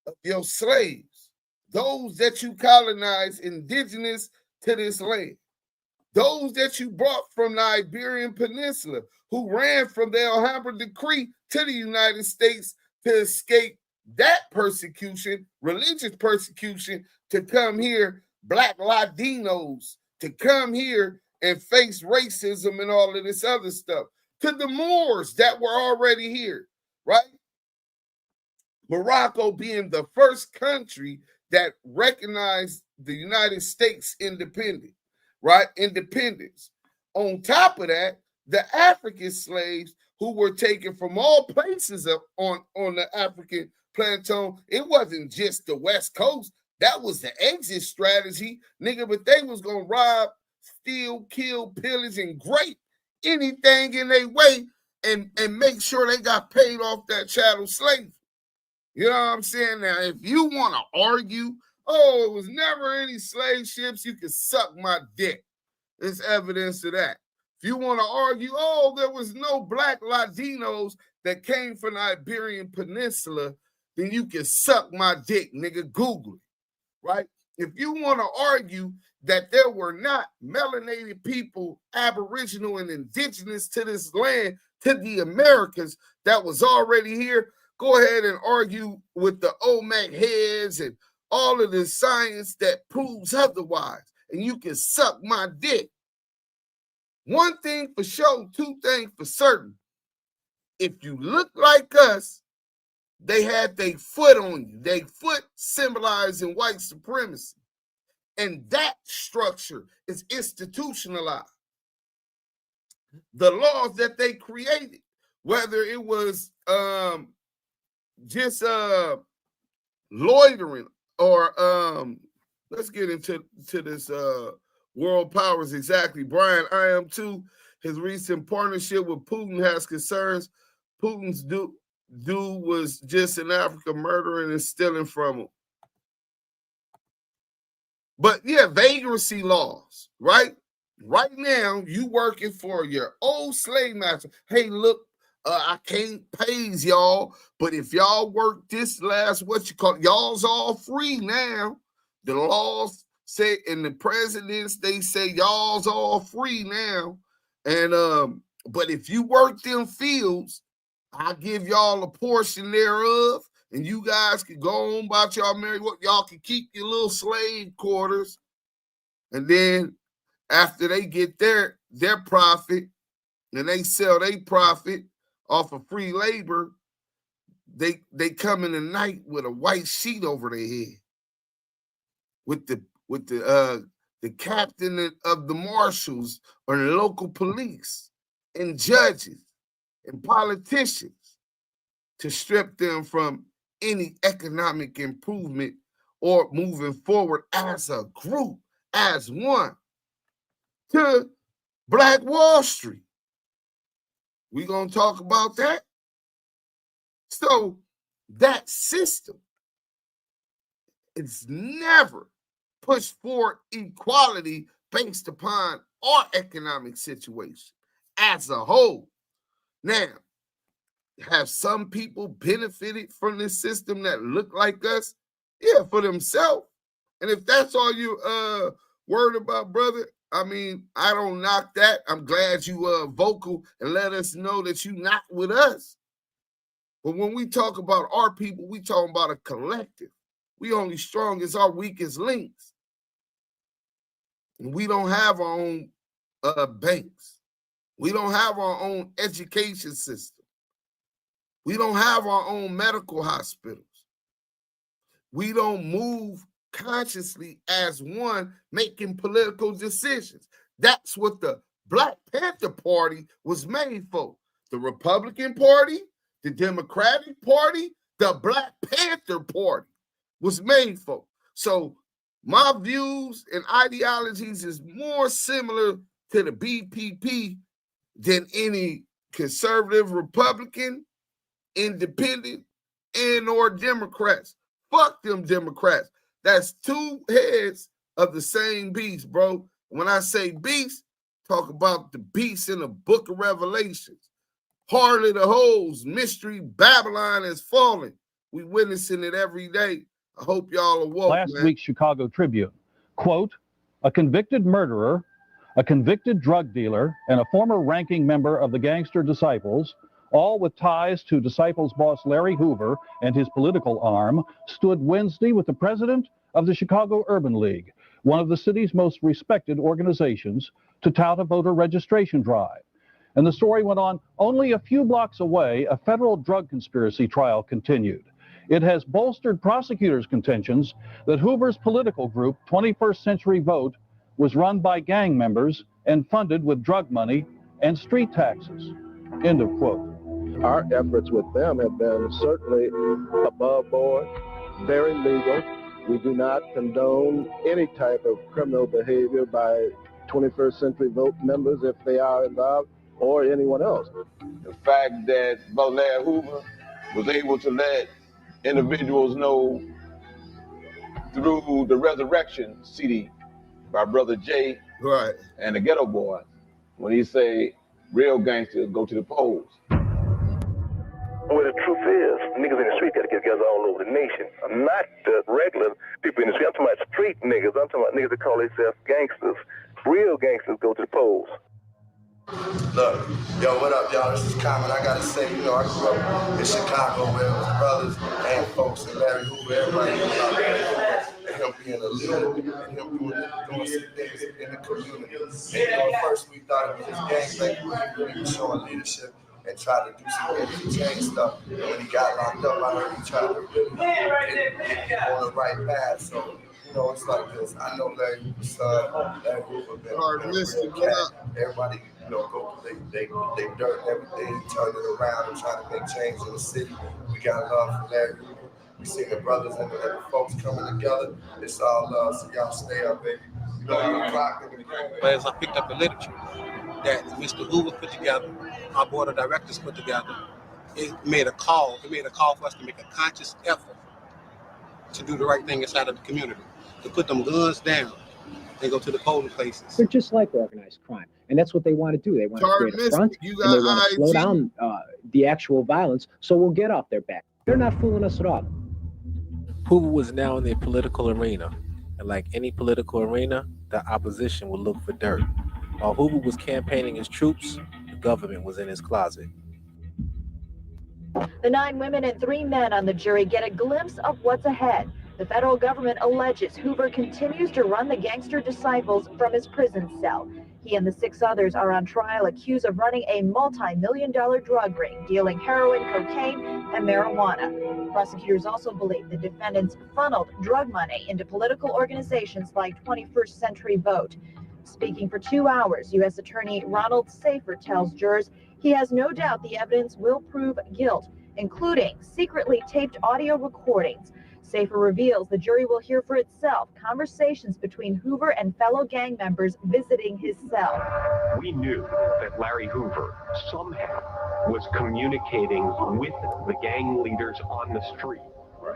of your slaves, those that you colonized indigenous to this land, those that you brought from the Iberian Peninsula, who ran from the Alhambra Decree to the United States to escape that persecution, religious persecution, to come here, Black Latinos, to come here and face racism and all of this other stuff, to the Moors that were already here, right? Morocco being the first country that recognized the United States independence, right? Independence. On top of that, the African slaves who were taken from all places on the African plateau, it wasn't just the West Coast. That was the exit strategy, nigga, but they was going to rob, steal, kill, pillage, and grape anything in their way and make sure they got paid off that chattel slavery. You know what I'm saying? Now, if you want to argue, it was never any slave ships, you can suck my dick. There's evidence of that. If you want to argue, there was no Black Latinos that came from the Iberian Peninsula, then you can suck my dick, nigga. Google it, right? If you want to argue that there were not melanated people, aboriginal and indigenous to this land, to the Americas that was already here, go ahead and argue with the OMAC heads and all of the science that proves otherwise, and you can suck my dick. One thing for sure, two things for certain. If you look like us, they had their foot on you. Their foot symbolizing white supremacy. And that structure is institutionalized. The laws that they created, whether it was just loitering or let's get into this world powers exactly. Brian, I am too. His recent partnership with Putin has concerns. Putin's dude was just in Africa murdering and stealing from him. But yeah, vagrancy laws, right? Right now, you working for your old slave master. Hey, look, I can't pay y'all, but if y'all work this last, y'all's all free now. The laws say, and the presidents, they say y'all's all free now. And but if you work them fields, I'll give y'all a portion thereof, and you guys can go on about y'all married. Y'all can keep your little slave quarters, and then after they get their profit, and they sell their profit off of free labor, they come in the night with a white sheet over their head, with the captain of the marshals or the local police and judges and politicians to strip them from any economic improvement or moving forward as a group, as one, to Black Wall Street. We're going to talk about that. So that system is never pushed for equality based upon our economic situation as a whole. Now, have some people benefited from this system that look like us? Yeah, for themselves. And if that's all you worried about, brother, I mean, I don't knock that. I'm glad you vocal and let us know that you not with us. But when we talk about our people, we talking about a collective. We only strong as our weakest links. And we don't have our own banks. We don't have our own education system. We don't have our own medical hospitals. We don't move consciously as one making political decisions. That's what the Black Panther Party was made for. The Republican Party, the Democratic Party, the Black Panther Party was made for. So my views and ideologies is more similar to the BPP than any conservative, Republican, independent, and or Democrats. Fuck them Democrats. That's two heads of the same beast, bro. When I say beast, talk about the beast in the book of Revelations. Harlot the holes, mystery, Babylon is falling. We witnessing it every day. I hope y'all are woke, Last man. week's Chicago Tribune, quote, a convicted murderer, a convicted drug dealer, and a former ranking member of the Gangster Disciples, all with ties to Disciples boss Larry Hoover and his political arm, stood Wednesday with the president of the Chicago Urban League, one of the city's most respected organizations, to tout a voter registration drive. And the story went on. Only a few blocks away, a federal drug conspiracy trial continued. It has bolstered prosecutors' contentions that Hoover's political group, 21st Century Vote, was run by gang members and funded with drug money and street taxes. End of quote. Our efforts with them have been certainly above board, very legal. We do not condone any type of criminal behavior by 21st Century Vote members if they are involved, or anyone else. The fact that Brother Larry Hoover was able to let individuals know through the Resurrection CD by Brother Jay and the Ghetto Boy, when he say, real gangsters go to the polls. Well, the truth is, niggas in the street got to get together all over the nation. Not the regular people in the street. I'm talking about street niggas. I'm talking about niggas that call themselves gangsters. Real gangsters go to the polls. Look, yo, what up, y'all? This is Common. I gotta say, you know, I grew up in Chicago where it was brothers and folks and Larry Hoover, everybody knew about Larry Hoover and him being a leader and him doing some things in the community. And you know, at first we thought it was his gang bang, he was showing leadership and tried to do some things to change stuff. And when he got locked up, I heard he tried to really get on the right path. So, you know, it's like this. I know Larry Hoover's son, Larry Hoover, been a real cat. Everybody, you know, go through they dirt and everything, turn it around and try to make change in the city. We got love for Larry Hoover. We see the brothers and the folks coming together. It's all love, so y'all stay up, baby. You know, you clock it. But as I picked up the literature that Mr. Hoover put together, our board of directors put together, it made a call. It made a call for us to make a conscious effort to do the right thing inside of the community, to put them guns down and go to the polling places. They're just like organized crime, and that's what they want to do. They want to create a front, and they want to slow down the actual violence, so we'll get off their back. They're not fooling us at all. Hoover was now in the political arena, and like any political arena, the opposition would look for dirt. While Hoover was campaigning his troops, the government was in his closet. The 9 women and 3 men on the jury get a glimpse of what's ahead. The federal government alleges Hoover continues to run the Gangster Disciples from his prison cell. He and the 6 others are on trial accused of running a multi-million-dollar drug ring, dealing heroin, cocaine, and marijuana. Prosecutors also believe the defendants funneled drug money into political organizations like 21st Century Vote. Speaking for 2 hours, U.S. Attorney Ronald Safer tells jurors he has no doubt the evidence will prove guilt, including secretly taped audio recordings. Safer reveals the jury will hear for itself conversations between Hoover and fellow gang members visiting his cell. We knew that Larry Hoover somehow was communicating with the gang leaders on the street.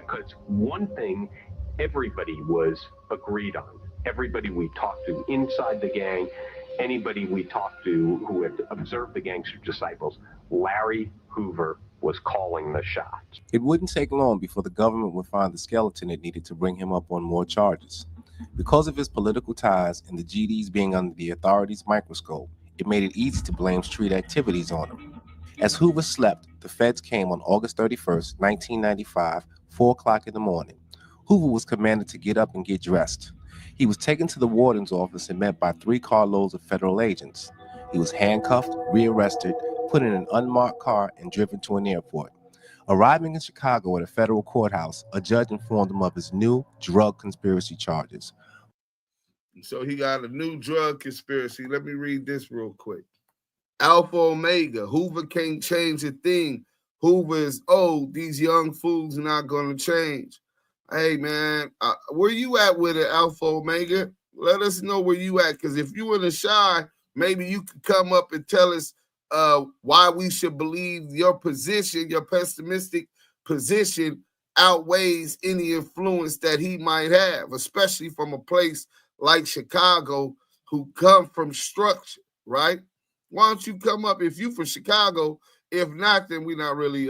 Because one thing everybody was agreed on, everybody we talked to inside the gang, anybody we talked to who had observed the Gangster Disciples, Larry Hoover was calling the shots. It wouldn't take long before the government would find the skeleton it needed to bring him up on more charges. Because of his political ties and the GDs being under the authorities' microscope, it made it easy to blame street activities on him. As Hoover slept, the feds came on August 31st, 1995, 4 o'clock in the morning. Hoover was commanded to get up and get dressed. He was taken to the warden's office and met by 3 carloads of federal agents. He was handcuffed, rearrested, put in an unmarked car, and driven to an airport. Arriving in Chicago at a federal courthouse, a judge informed him of his new drug conspiracy charges. So he got a new drug conspiracy. Let me read this real quick. Alpha Omega. Hoover can't change a thing. Hoover is old. These young fools are not going to change. Hey, man, where you at with it, Alpha Omega? Let us know where you at, because if you in the shy, maybe you could come up and tell us why we should believe your position, your pessimistic position, outweighs any influence that he might have, especially from a place like Chicago, who come from structure, right? Why don't you come up if you from Chicago? If not, then we're not really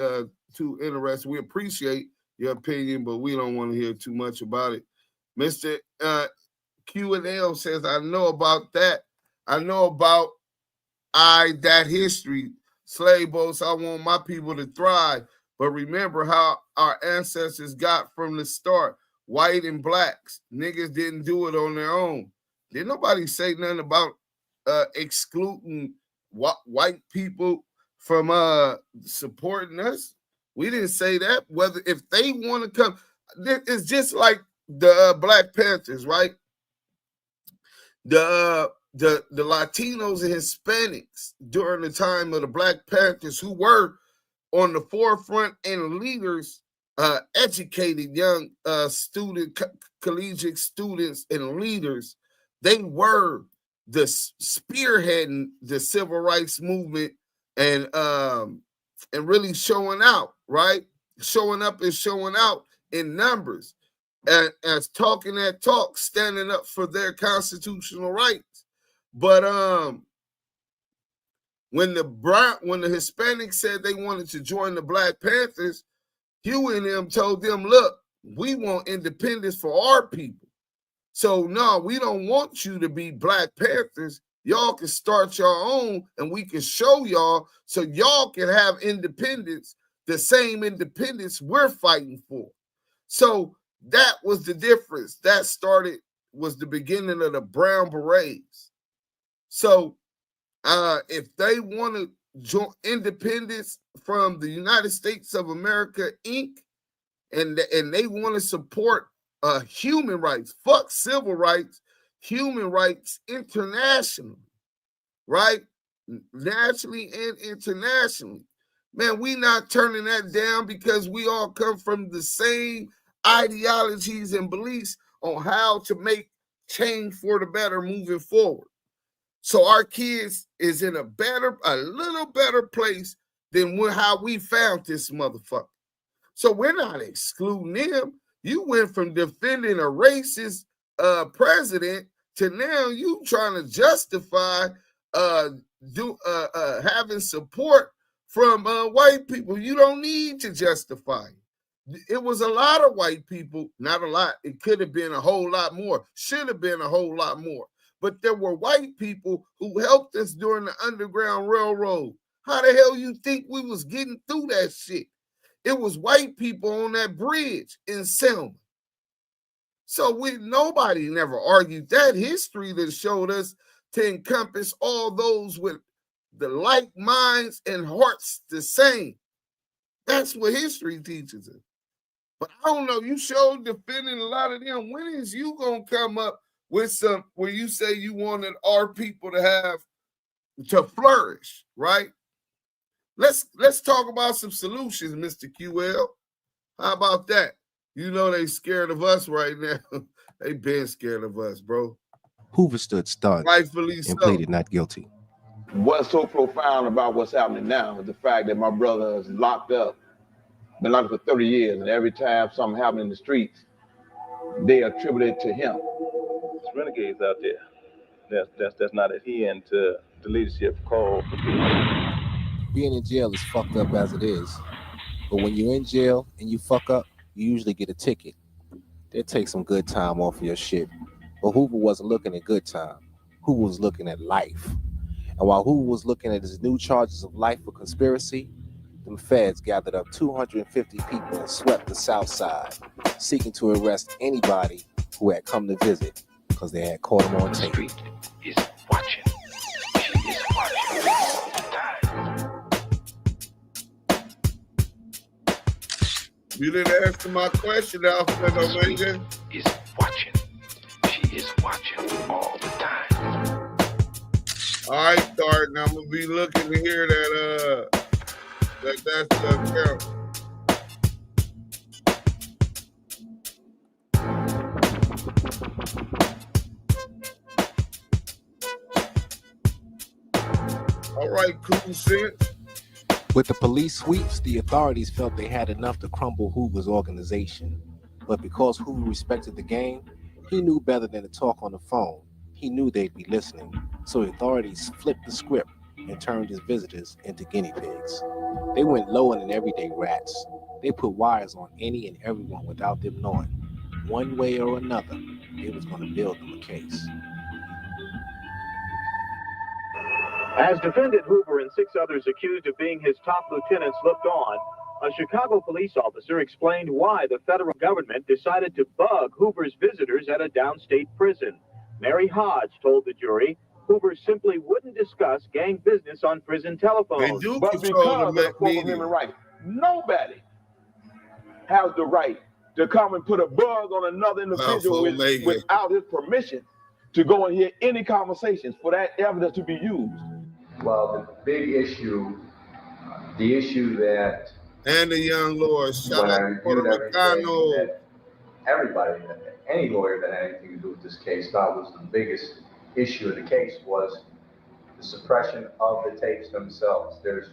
too interested. We appreciate your opinion, but we don't want to hear too much about it. Mr. Q&L says, I know about that. I know about that history. Slave boats, I want my people to thrive. But remember how our ancestors got from the start. White and blacks. Niggas didn't do it on their own. Did nobody say nothing about excluding white people from supporting us? We didn't say that. Whether if they want to come, it's just like the Black Panthers, right? The Latinos and Hispanics during the time of the Black Panthers, who were on the forefront and leaders, educated young collegiate students and leaders. They were the spearheading the civil rights movement and really showing out, right? Showing up and showing out in numbers, and as talking that talk, standing up for their constitutional rights. But when the Hispanics said they wanted to join the Black Panthers, Huey and them told them, look, we want independence for our people. So no, we don't want you to be Black Panthers. Y'all can start your own and we can show y'all so y'all can have independence, the same independence we're fighting for. So that was the difference. That was the beginning of the Brown Berets. So if they want to join independence from the United States of America, Inc., and they want to support human rights, fuck civil rights, human rights internationally, right? Nationally and internationally. Man, we not turning that down because we all come from the same ideologies and beliefs on how to make change for the better moving forward. So our kids is in a little better place than how we found this motherfucker. So we're not excluding them. You went from defending a racist president to now you trying to justify having support from white people. You don't need to justify it. It was a lot of white people, not a lot. It could have been a whole lot more, should have been a whole lot more. But there were white people who helped us during the Underground Railroad. How the hell you think we was getting through that shit? It was white people on that bridge in Selma. So nobody never argued that history that showed us to encompass all those with the like minds and hearts the same. That's what history teaches us. But I don't know, you showed defending a lot of them. When is you going to come up with some where you say you wanted our people to flourish, right? Let's talk about some solutions, Mr. QL. How about that? You know they scared of us right now. They been scared of us, bro. Hoover stood stunned Rightfully so. and pleaded not guilty. What's so profound about what's happening now is the fact that my brother is locked up, been locked up for 30 years, and every time something happens in the streets, they attribute it to him. There's renegades out there that's not adhering to the leadership call. Being in jail is fucked up as it is. But when you're in jail and you fuck up, you usually get a ticket. They'll take some good time off of your shit. But Hoover wasn't looking at good time. Hoover was looking at life. And while Hoover was looking at his new charges of life for conspiracy, them feds gathered up 250 people and swept the South Side, seeking to arrest anybody who had come to visit because they had caught him on tape. Street is watching. She is watching. You didn't answer my question, Alfred Omega. Is watching. She is watching all the time. All right, Thornton, I'm gonna be looking to hear that's the account. All right, cool sense. With the police sweeps, the authorities felt they had enough to crumble Hoover's organization. But because Hoover respected the game, he knew better than to talk on the phone. He knew they'd be listening, so the authorities flipped the script and turned his visitors into guinea pigs. They went lower than everyday rats. They put wires on any and everyone without them knowing. One way or another, they was going to build them a case. As defendant Hoover and 6 others accused of being his top lieutenants looked on, a Chicago police officer explained why the federal government decided to bug Hoover's visitors at a downstate prison. Mary Hodge told the jury Hoover simply wouldn't discuss gang business on prison telephones. But because of the Fourth Amendment right, nobody has the right to come and put a bug on another individual without his permission to go and hear any conversations for that evidence to be used. Well, the big issue, the issue that... And the young lord, shout out to that everybody, any lawyer that had anything to do with this case, thought was the biggest issue of the case was the suppression of the tapes themselves. There's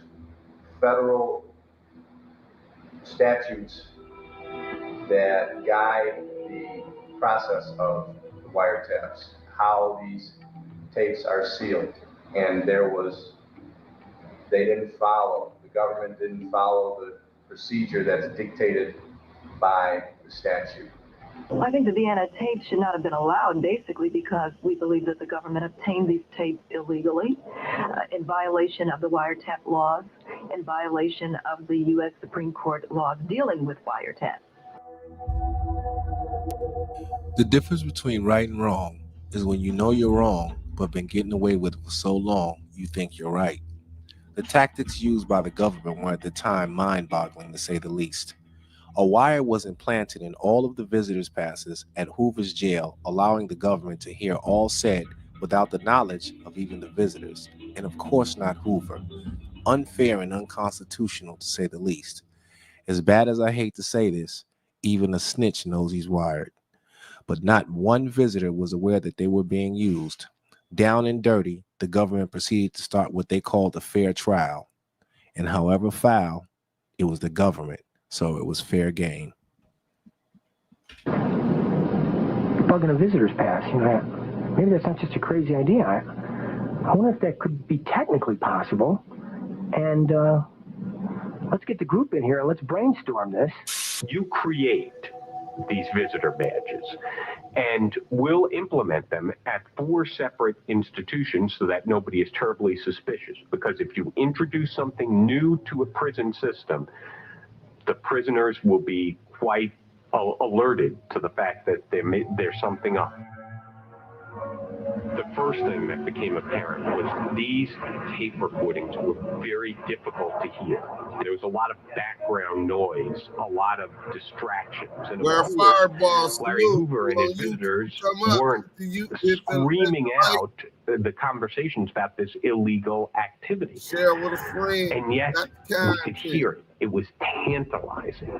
federal statutes that guide the process of the wiretaps, how these tapes are sealed. And they didn't follow, the government didn't follow the procedure that's dictated by the statute. I think the Vienna tapes should not have been allowed, basically because we believe that the government obtained these tapes illegally, in violation of the wiretap laws, in violation of the U.S. Supreme Court laws dealing with wiretaps. The difference between right and wrong is when you know you're wrong, but been getting away with it for so long, you think you're right. The tactics used by the government were at the time mind-boggling, to say the least. A wire was implanted in all of the visitors' passes at Hoover's jail, allowing the government to hear all said without the knowledge of even the visitors, and of course not Hoover. Unfair and unconstitutional, to say the least. As bad as I hate to say this, even a snitch knows he's wired. But not one visitor was aware that they were being used. Down and dirty, the government proceeded to start what they called a fair trial. And however foul, it was the government, so it was fair game. Bugging a visitor's pass, maybe that's not just a crazy idea. I wonder if that could be technically possible. And let's get the group in here and let's brainstorm this. You create these visitor badges, and we'll implement them at 4 separate institutions so that nobody is terribly suspicious. Because if you introduce something new to a prison system, the prisoners will be quite alerted to the fact that there's something up. The first thing that became apparent was these tape recordings were very difficult to hear. There was a lot of background noise, a lot of distractions. And Larry Hoover and his visitors weren't screaming out the conversations about this illegal activity. Share with a friend. And yet we could hear it. It was tantalizing.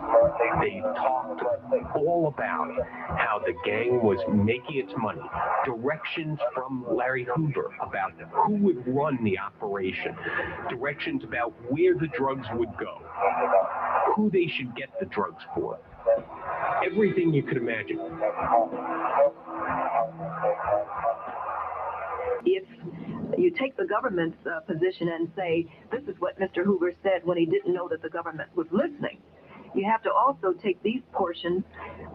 They talked all about how the gang was making its money. Directions from Larry Hoover about who would run the operation. Directions about where the drugs would go. Who they should get the drugs for. Everything you could imagine. If you take the government's position and say, this is what Mr. Hoover said when he didn't know that the government was listening, you have to also take these portions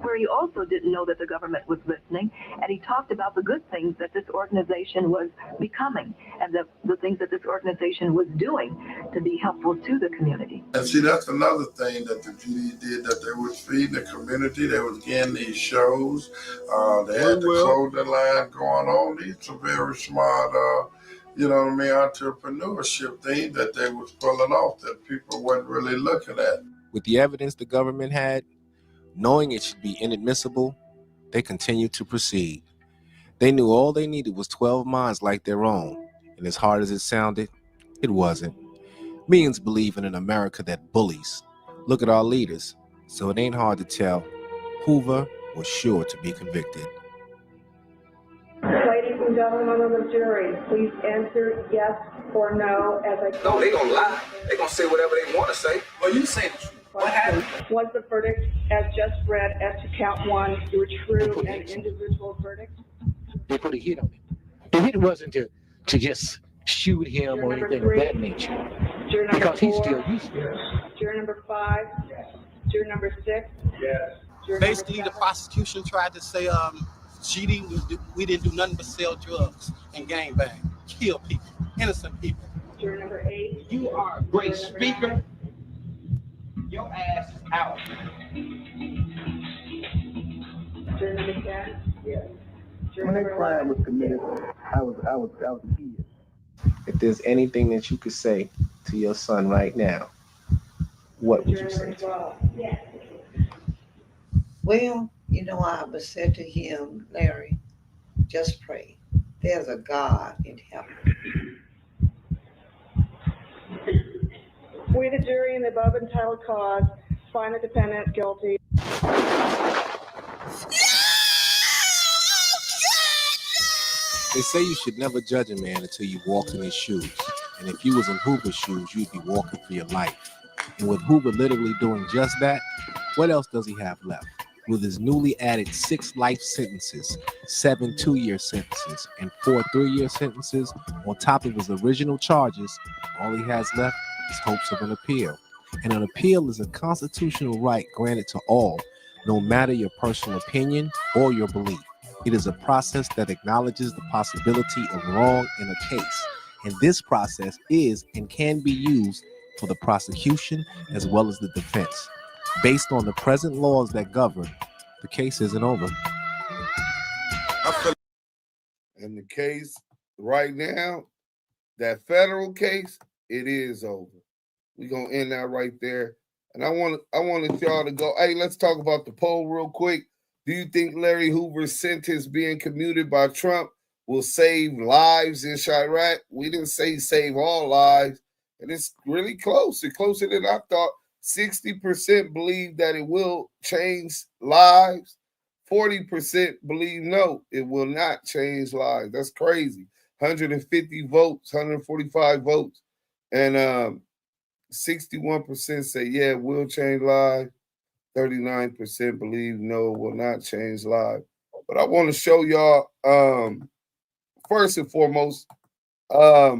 where he also didn't know that the government was listening, and he talked about the good things that this organization was becoming and the things that this organization was doing to be helpful to the community. And see, that's another thing that the PD did, that they was feeding the community. They was getting these shows. They had the clothing line going on. These are very smart, entrepreneurship thing that they was pulling off that people weren't really looking at. With the evidence the government had, knowing it should be inadmissible, they continued to proceed. They knew all they needed was 12 minds like their own, and as hard as it sounded, it wasn't. Millions believe in an America that bullies. Look at our leaders, so it ain't hard to tell. Hoover was sure to be convicted. Ladies and gentlemen of the jury, please answer yes or no as I call. No, they gonna lie. They gonna say whatever they want to say. Well, you say the truth. What happened? Was the verdict as just read as to count one your true and individual verdict? They put a hit on him. The hit wasn't to just shoot him or anything of that nature. Juror number Because he's 4. still useful. Juror number 5. Juror number 6. Yes. Basically, the prosecution tried to say, GD, we didn't do nothing but sell drugs and gangbang, kill people, innocent people. Juror number 8. You are a great speaker. Your ass is out. Juror number 10. Yes. Juror number 11. was committed, I was a kid. If there's anything that you could say to your son right now, what would you say to him? Yes. Well, you know, I would say to him, Larry, just pray. There's a God in heaven. We, the jury, in the above entitled cause, find the defendant guilty. They say you should never judge a man until you walked in his shoes. And if you was in Hoover's shoes, you'd be walking for your life. And with Hoover literally doing just that, what else does he have left? With his newly added 6 life sentences, 7 2-year sentences, and 4 3-year sentences, on top of his original charges, all he has left is hopes of an appeal. And an appeal is a constitutional right granted to all, no matter your personal opinion or your belief. It is a process that acknowledges the possibility of wrong in a case. And this process is and can be used for the prosecution as well as the defense. Based on the present laws that govern, the case isn't over. And the case right now, that federal case, it is over. We're gonna end that right there. And I wanted y'all to go. Hey, let's talk about the poll real quick. Do you think Larry Hoover's sentence being commuted by Trump will save lives in Chirac? We didn't say save all lives, and it's really close. It's closer than I thought. 60% believe that it will change lives. 40% believe no, it will not change lives. That's crazy. 150 votes, 145 votes, and 61% say yeah, it will change lives. 39% believe no, it will not change lives. But I want to show y'all, first and foremost, I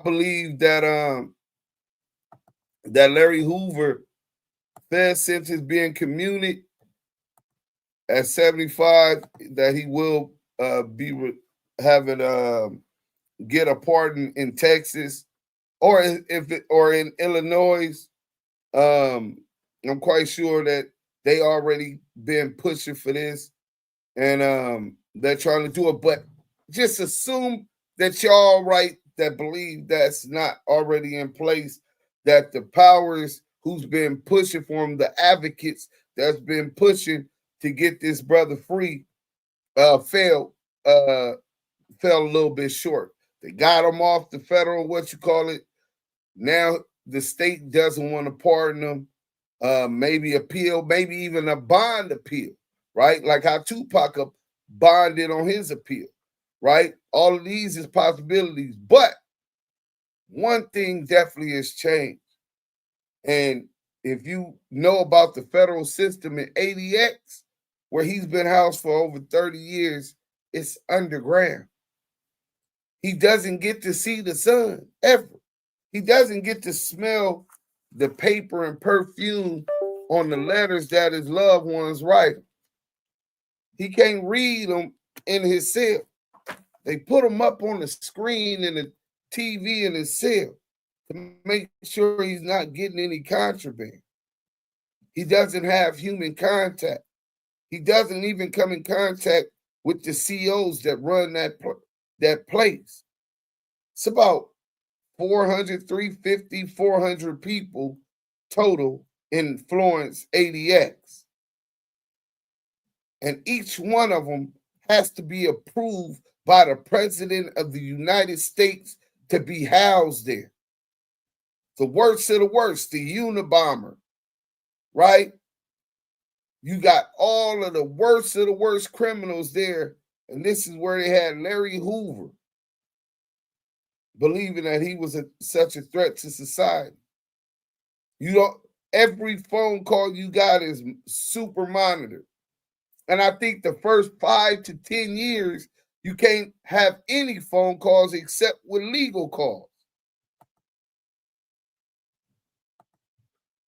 believe that that Larry Hoover Fed sentence being commuted at 75, that he will get a pardon in Texas or in Illinois. I'm quite sure that they already been pushing for this, and they're trying to do it. But just assume that y'all right that believe that's not already in place, that the powers who's been pushing for him, the advocates that's been pushing to get this brother free, fell a little bit short. They got him off the federal, now the state doesn't want to pardon him. Maybe appeal, maybe even a bond appeal, right? Like how Tupac bonded on his appeal, right? All of these is possibilities, but one thing definitely has changed. And if you know about the federal system in ADX, where he's been housed for over 30 years, it's underground. He doesn't get to see the sun ever. He doesn't get to smell the paper and perfume on the letters that his loved ones write. He can't read them in his cell. They put them up on the screen in the TV in his cell to make sure he's not getting any contraband. He doesn't have human contact. He doesn't even come in contact with the COs that run that place. It's about 400 people total in Florence ADX. And each one of them has to be approved by the President of the United States to be housed there. The worst of the worst, the Unabomber, right? You got all of the worst criminals there. And this is where they had Larry Hoover, believing that he was such a threat to society. Every phone call you got is super monitored. And I think the first 5 to 10 years, you can't have any phone calls except with legal calls.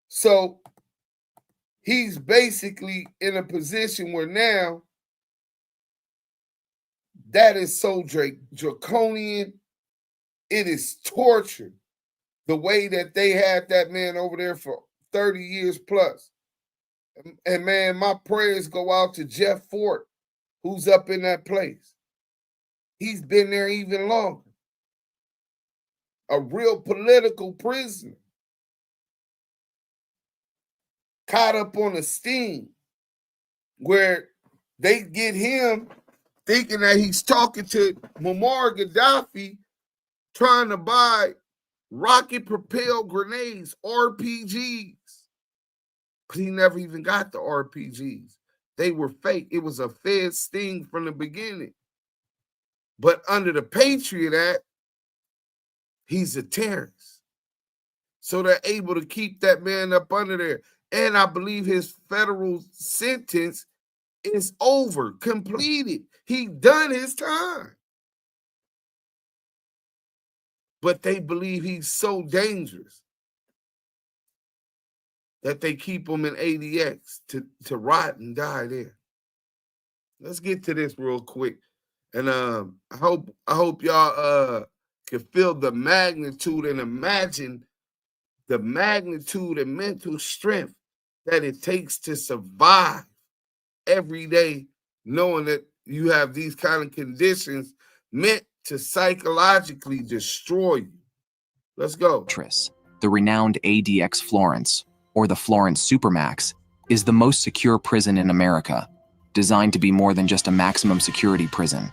So he's basically in a position where now that is so draconian. It is torture. The way that they had that man over there for 30 years plus. And man, my prayers go out to Jeff Fort, who's up in that place. He's been there even longer. A real political prisoner. Caught up on a sting where they get him thinking that he's talking to Muammar Gaddafi, trying to buy rocket-propelled grenades, RPGs. But he never even got the RPGs. They were fake. It was a Fed sting from the beginning. But under the Patriot Act, he's a terrorist. So they're able to keep that man up under there. And I believe his federal sentence is over, completed. He done his time. But they believe he's so dangerous that they keep him in ADX to rot and die there. Let's get to this real quick. And I hope y'all can feel the magnitude and imagine the magnitude and mental strength that it takes to survive every day, knowing that you have these kind of conditions meant to psychologically destroy you. Let's go. The renowned ADX Florence, or the Florence Supermax, is the most secure prison in America, designed to be more than just a maximum security prison,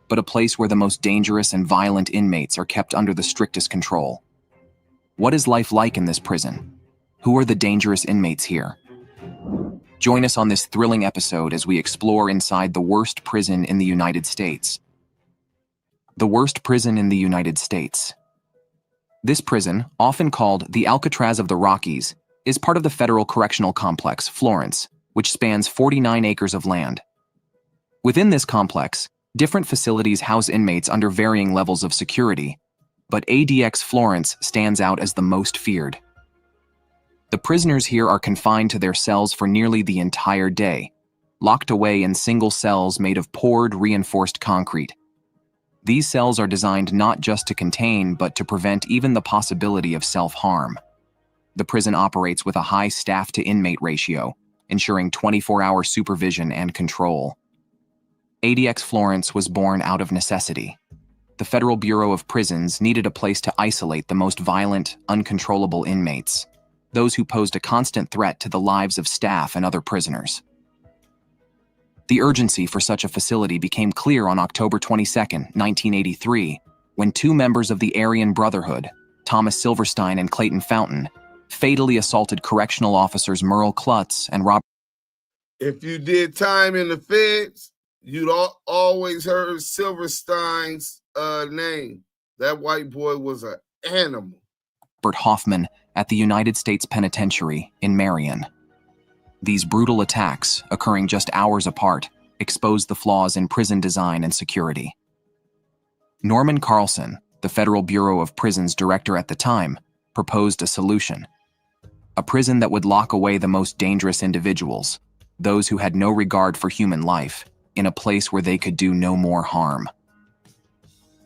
but a place where the most dangerous and violent inmates are kept under the strictest control. What is life like in this prison? Who are the dangerous inmates here? Join us on this thrilling episode as we explore inside the worst prison in the United States. The worst prison in the United States. This prison, often called the Alcatraz of the Rockies, is part of the Federal Correctional Complex, Florence, which spans 49 acres of land. Within this complex, different facilities house inmates under varying levels of security, but ADX Florence stands out as the most feared. The prisoners here are confined to their cells for nearly the entire day, locked away in single cells made of poured, reinforced concrete. These cells are designed not just to contain, but to prevent even the possibility of self-harm. The prison operates with a high staff-to-inmate ratio, ensuring 24-hour supervision and control. ADX Florence was born out of necessity. The Federal Bureau of Prisons needed a place to isolate the most violent, uncontrollable inmates, those who posed a constant threat to the lives of staff and other prisoners. The urgency for such a facility became clear on October 22, 1983, when two members of the Aryan Brotherhood, Thomas Silverstein and Clayton Fountain, fatally assaulted correctional officers Merle Klutz and Robert. If you did time in the feds, you'd always heard Silverstein's name. That white boy was an animal. Hoffman at the United States Penitentiary in Marion. These brutal attacks, occurring just hours apart, exposed the flaws in prison design and security. Norman Carlson, the Federal Bureau of Prisons director at the time, proposed a solution. A prison that would lock away the most dangerous individuals, those who had no regard for human life, in a place where they could do no more harm.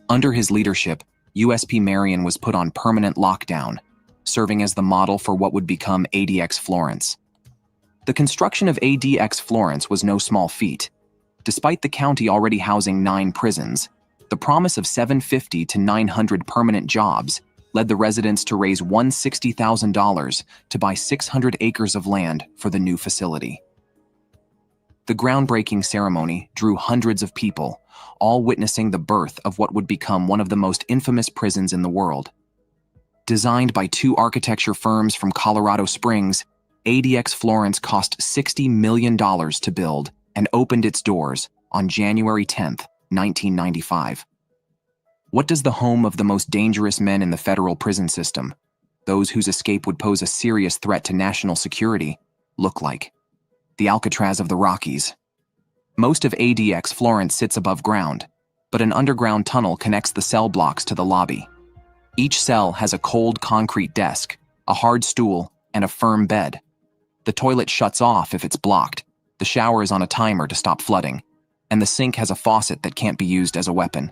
Under his leadership, USP Marion was put on permanent lockdown, serving as the model for what would become ADX Florence. The construction of ADX Florence was no small feat. Despite the county already housing 9 prisons, the promise of 750 to 900 permanent jobs led the residents to raise $160,000 to buy 600 acres of land for the new facility. The groundbreaking ceremony drew hundreds of people, all witnessing the birth of what would become one of the most infamous prisons in the world. Designed by two architecture firms from Colorado Springs, ADX Florence cost $60 million to build and opened its doors on January 10, 1995. What does the home of the most dangerous men in the federal prison system, those whose escape would pose a serious threat to national security, look like? The Alcatraz of the Rockies. Most of ADX Florence sits above ground, but an underground tunnel connects the cell blocks to the lobby. Each cell has a cold concrete desk, a hard stool, and a firm bed. The toilet shuts off if it's blocked, the shower is on a timer to stop flooding, and the sink has a faucet that can't be used as a weapon.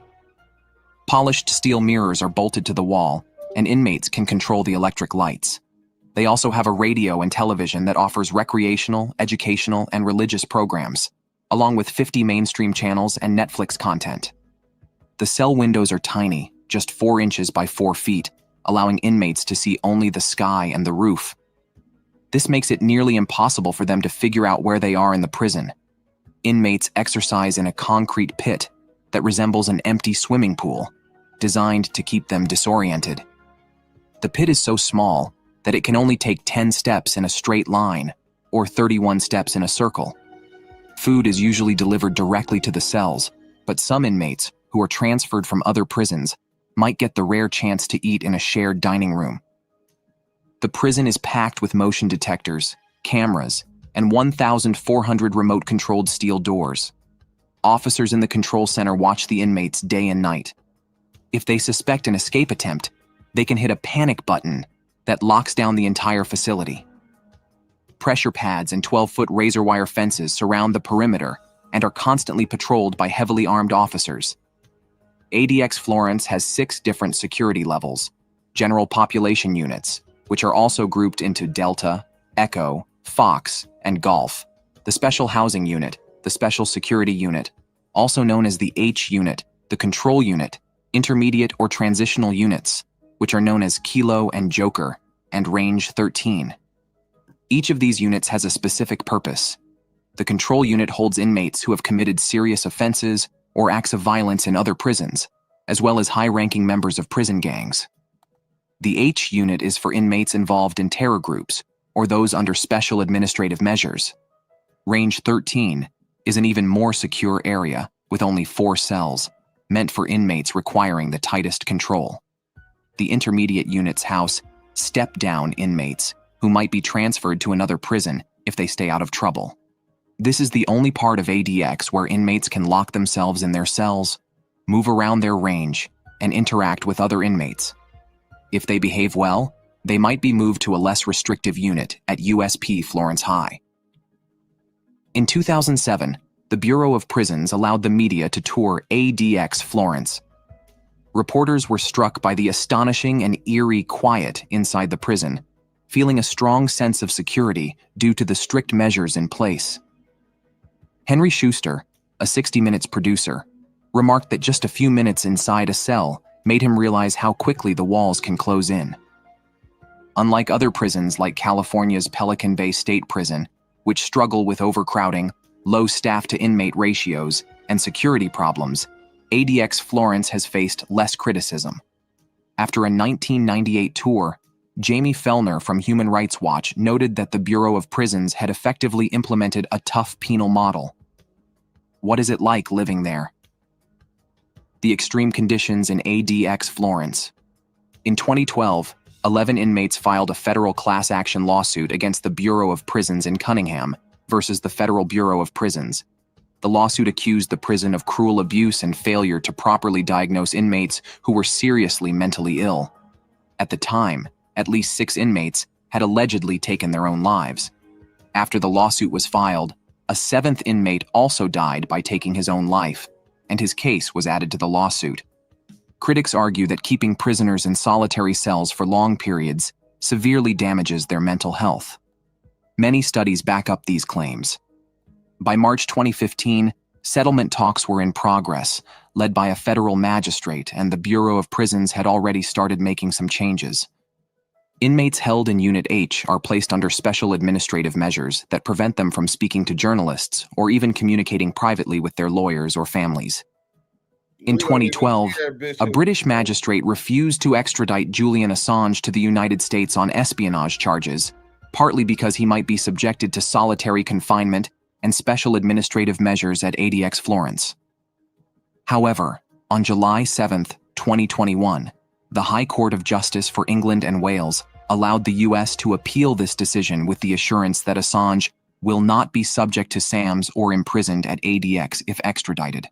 Polished steel mirrors are bolted to the wall, and inmates can control the electric lights. They also have a radio and television that offers recreational, educational, and religious programs, along with 50 mainstream channels and Netflix content. The cell windows are tiny, just 4 inches by 4 feet, allowing inmates to see only the sky and the roof. This makes it nearly impossible for them to figure out where they are in the prison. Inmates exercise in a concrete pit that resembles an empty swimming pool, designed to keep them disoriented. The pit is so small that it can only take 10 steps in a straight line, or 31 steps in a circle. Food is usually delivered directly to the cells, but some inmates, who are transferred from other prisons, might get the rare chance to eat in a shared dining room. The prison is packed with motion detectors, cameras, and 1,400 remote-controlled steel doors. Officers in the control center watch the inmates day and night. If they suspect an escape attempt, they can hit a panic button that locks down the entire facility. Pressure pads and 12-foot razor wire fences surround the perimeter and are constantly patrolled by heavily armed officers. ADX Florence has 6 different security levels: general population units, which are also grouped into Delta, Echo, Fox, and Golf; the Special Housing Unit, the Special Security Unit, also known as the H Unit, the Control Unit, Intermediate or Transitional Units, which are known as Kilo and Joker, and Range 13. Each of these units has a specific purpose. The Control Unit holds inmates who have committed serious offenses or acts of violence in other prisons, as well as high-ranking members of prison gangs. The H Unit is for inmates involved in terror groups or those under special administrative measures. Range 13 is an even more secure area with only 4 cells, meant for inmates requiring the tightest control. The Intermediate Units house step-down inmates who might be transferred to another prison if they stay out of trouble. This is the only part of ADX where inmates can lock themselves in their cells, move around their range, and interact with other inmates. If they behave well, they might be moved to a less restrictive unit at USP Florence High. In 2007, the Bureau of Prisons allowed the media to tour ADX Florence. Reporters were struck by the astonishing and eerie quiet inside the prison, feeling a strong sense of security due to the strict measures in place. Henry Schuster, a 60 Minutes producer, remarked that just a few minutes inside a cell made him realize how quickly the walls can close in. Unlike other prisons like California's Pelican Bay State Prison, which struggle with overcrowding, low staff-to-inmate ratios, and security problems, ADX Florence has faced less criticism. After a 1998 tour, Jamie Fellner from Human Rights Watch noted that the Bureau of Prisons had effectively implemented a tough penal model. What is it like living there? The extreme conditions in ADX Florence. In 2012, 11 inmates filed a federal class action lawsuit against the Bureau of Prisons in Cunningham versus the Federal Bureau of Prisons. The lawsuit accused the prison of cruel abuse and failure to properly diagnose inmates who were seriously mentally ill. At the time, at least 6 inmates had allegedly taken their own lives. After the lawsuit was filed, a 7th inmate also died by taking his own life, and his case was added to the lawsuit. Critics argue that keeping prisoners in solitary cells for long periods severely damages their mental health. Many studies back up these claims. By March 2015, settlement talks were in progress, led by a federal magistrate, and the Bureau of Prisons had already started making some changes. Inmates held in Unit H are placed under special administrative measures that prevent them from speaking to journalists or even communicating privately with their lawyers or families. In 2012, a British magistrate refused to extradite Julian Assange to the United States on espionage charges, partly because he might be subjected to solitary confinement and special administrative measures at ADX Florence. However, on July 7, 2021, the High Court of Justice for England and Wales allowed the US to appeal this decision with the assurance that Assange will not be subject to SAMs or imprisoned at ADX if extradited.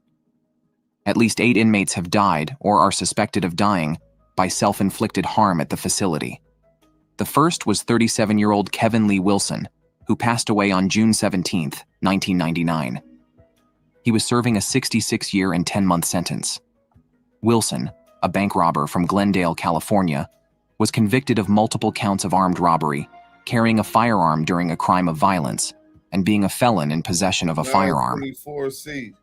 At least 8 inmates have died or are suspected of dying by self-inflicted harm at the facility. The first was 37-year-old Kevin Lee Wilson, who passed away on June 17, 1999. He was serving a 66-year and 10-month sentence. Wilson, a bank robber from Glendale, California, was convicted of multiple counts of armed robbery, carrying a firearm during a crime of violence, and being a felon in possession of a firearm.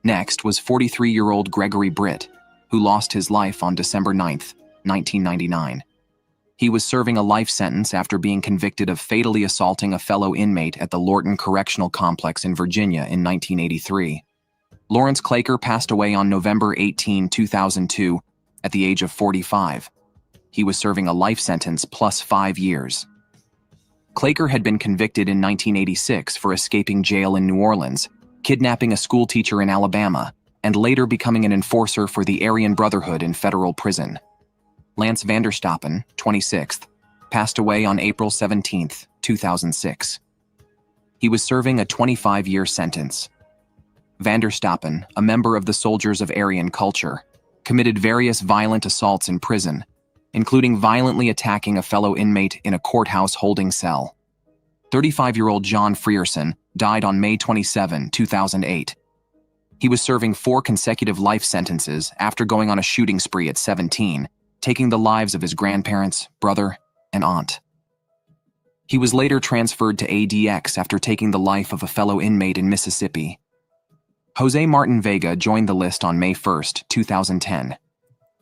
Next was 43-year-old Gregory Britt, who lost his life on December 9, 1999. He was serving a life sentence after being convicted of fatally assaulting a fellow inmate at the Lorton Correctional Complex in Virginia in 1983. Lawrence Claker passed away on November 18, 2002, at the age of 45. He was serving a life sentence plus 5 years. Claker had been convicted in 1986 for escaping jail in New Orleans, kidnapping a schoolteacher in Alabama, and later becoming an enforcer for the Aryan Brotherhood in federal prison. Lance Vanderstappen, 26th, passed away on April 17, 2006. He was serving a 25-year sentence. Vanderstappen, a member of the Soldiers of Aryan Culture, committed various violent assaults in prison, including violently attacking a fellow inmate in a courthouse holding cell. 35-year-old John Frierson died on May 27, 2008. He was serving 4 consecutive life sentences after going on a shooting spree at 17, taking the lives of his grandparents, brother, and aunt. He was later transferred to ADX after taking the life of a fellow inmate in Mississippi. Jose Martin Vega joined the list on May 1, 2010.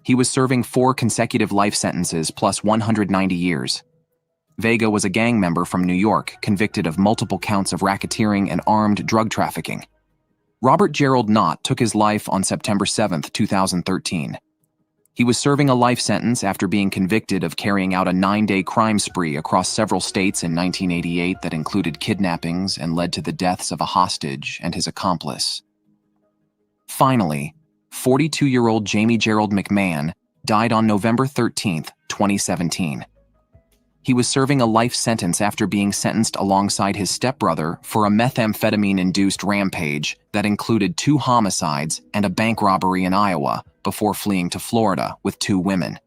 He was serving 4 consecutive life sentences plus 190 years. Vega was a gang member from New York, convicted of multiple counts of racketeering and armed drug trafficking. Robert Gerald Knott took his life on September 7, 2013. He was serving a life sentence after being convicted of carrying out a 9-day crime spree across several states in 1988 that included kidnappings and led to the deaths of a hostage and his accomplice. Finally, 42-year-old Jamie Gerald McMahon died on November 13, 2017. He was serving a life sentence after being sentenced alongside his stepbrother for a methamphetamine-induced rampage that included 2 homicides and a bank robbery in Iowa before fleeing to Florida with 2 women.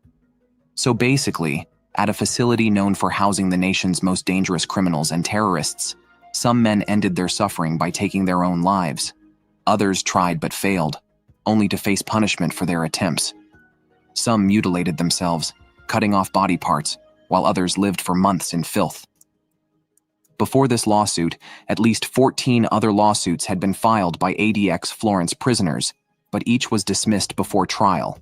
So basically, at a facility known for housing the nation's most dangerous criminals and terrorists, some men ended their suffering by taking their own lives. Others tried but failed, only to face punishment for their attempts. Some mutilated themselves, cutting off body parts, while others lived for months in filth. Before this lawsuit, at least 14 other lawsuits had been filed by ADX Florence prisoners, but each was dismissed before trial.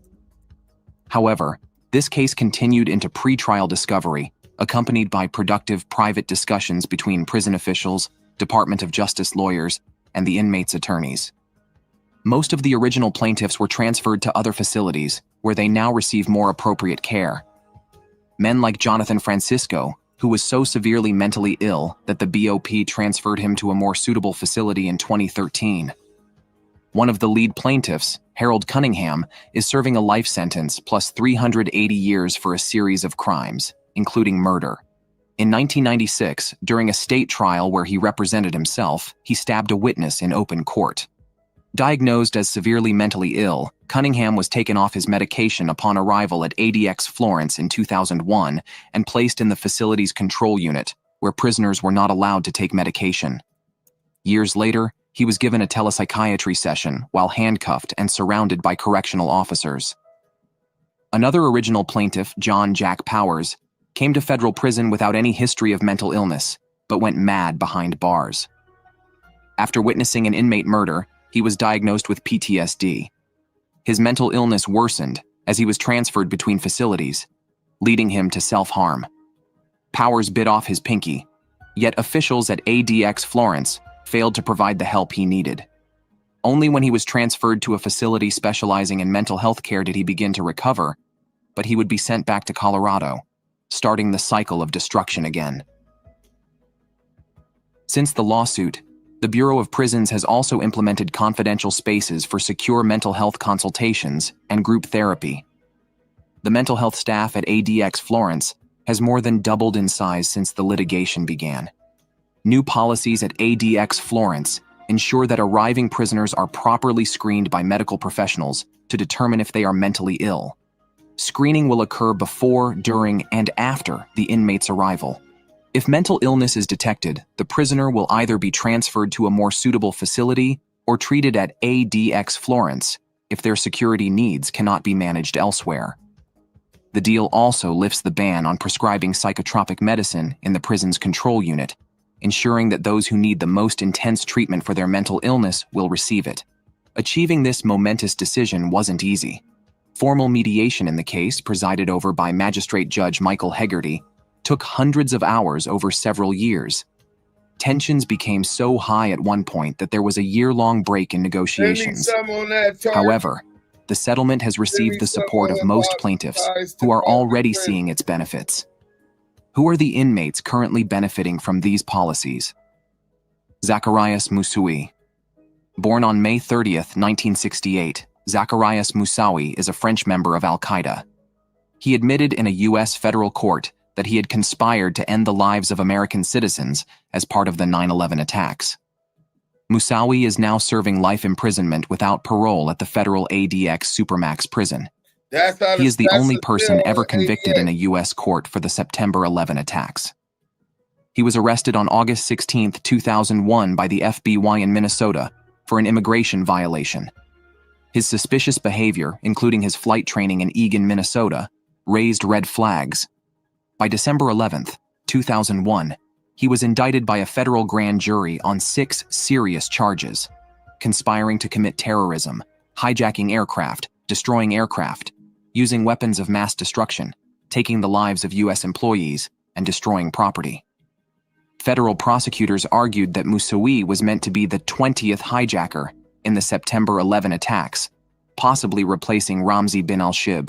However, this case continued into pre-trial discovery, accompanied by productive private discussions between prison officials, Department of Justice lawyers, and the inmates' attorneys. Most of the original plaintiffs were transferred to other facilities, where they now receive more appropriate care. Men like Jonathan Francisco, who was so severely mentally ill that the BOP transferred him to a more suitable facility in 2013. One of the lead plaintiffs, Harold Cunningham, is serving a life sentence plus 380 years for a series of crimes, including murder. In 1996, during a state trial where he represented himself, he stabbed a witness in open court. Diagnosed as severely mentally ill, Cunningham was taken off his medication upon arrival at ADX Florence in 2001 and placed in the facility's control unit, where prisoners were not allowed to take medication. Years later, he was given a telepsychiatry session while handcuffed and surrounded by correctional officers. Another original plaintiff, John Jack Powers, came to federal prison without any history of mental illness, but went mad behind bars. After witnessing an inmate murder, he was diagnosed with PTSD. His mental illness worsened as he was transferred between facilities, leading him to self-harm. Powers bit off his pinky, yet officials at ADX Florence failed to provide the help he needed. Only when he was transferred to a facility specializing in mental health care did he begin to recover, but he would be sent back to Colorado, starting the cycle of destruction again. Since the lawsuit, the Bureau of Prisons has also implemented confidential spaces for secure mental health consultations and group therapy. The mental health staff at ADX Florence has more than doubled in size since the litigation began. New policies at ADX Florence ensure that arriving prisoners are properly screened by medical professionals to determine if they are mentally ill. Screening will occur before, during, and after the inmate's arrival. If mental illness is detected, the prisoner will either be transferred to a more suitable facility or treated at ADX Florence if their security needs cannot be managed elsewhere. The deal also lifts the ban on prescribing psychotropic medicine in the prison's control unit, ensuring that those who need the most intense treatment for their mental illness will receive it. Achieving this momentous decision wasn't easy. Formal mediation in the case, presided over by Magistrate Judge Michael Hegarty, took hundreds of hours over several years. Tensions became so high at one point that there was a year-long break in negotiations. However, the settlement has received the support of most plaintiffs, who are already seeing its benefits. Who are the inmates currently benefiting from these policies? Zacharias Moussaoui. Born on May 30th, 1968, Zacharias Moussaoui is a French member of Al-Qaeda. He admitted in a U.S. federal court that he had conspired to end the lives of American citizens as part of the 9/11 attacks. Moussaoui is now serving life imprisonment without parole at the federal ADX Supermax prison. He is the only person ever convicted in a U.S. court for the September 11 attacks. He was arrested on August 16, 2001 by the FBI in Minnesota for an immigration violation. His suspicious behavior, including his flight training in Eagan, Minnesota, raised red flags. By December 11, 2001, he was indicted by a federal grand jury on 6 serious charges: conspiring to commit terrorism, hijacking aircraft, destroying aircraft, using weapons of mass destruction, taking the lives of U.S. employees, and destroying property. Federal prosecutors argued that Moussaoui was meant to be the 20th hijacker in the September 11 attacks, possibly replacing Ramzi bin al-Shibh.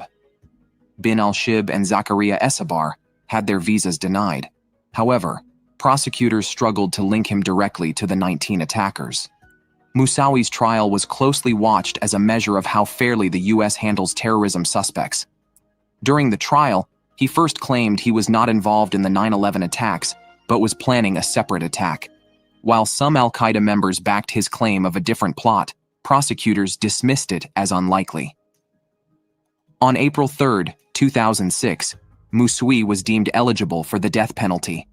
Bin al-Shibh and Zakaria Essabar had their visas denied. However, prosecutors struggled to link him directly to the 19 attackers. Moussaoui's trial was closely watched as a measure of how fairly the U.S. handles terrorism suspects. During the trial, he first claimed he was not involved in the 9/11 attacks, but was planning a separate attack. While some Al-Qaeda members backed his claim of a different plot, prosecutors dismissed it as unlikely. On April 3, 2006, Moussaoui was deemed eligible for the death penalty.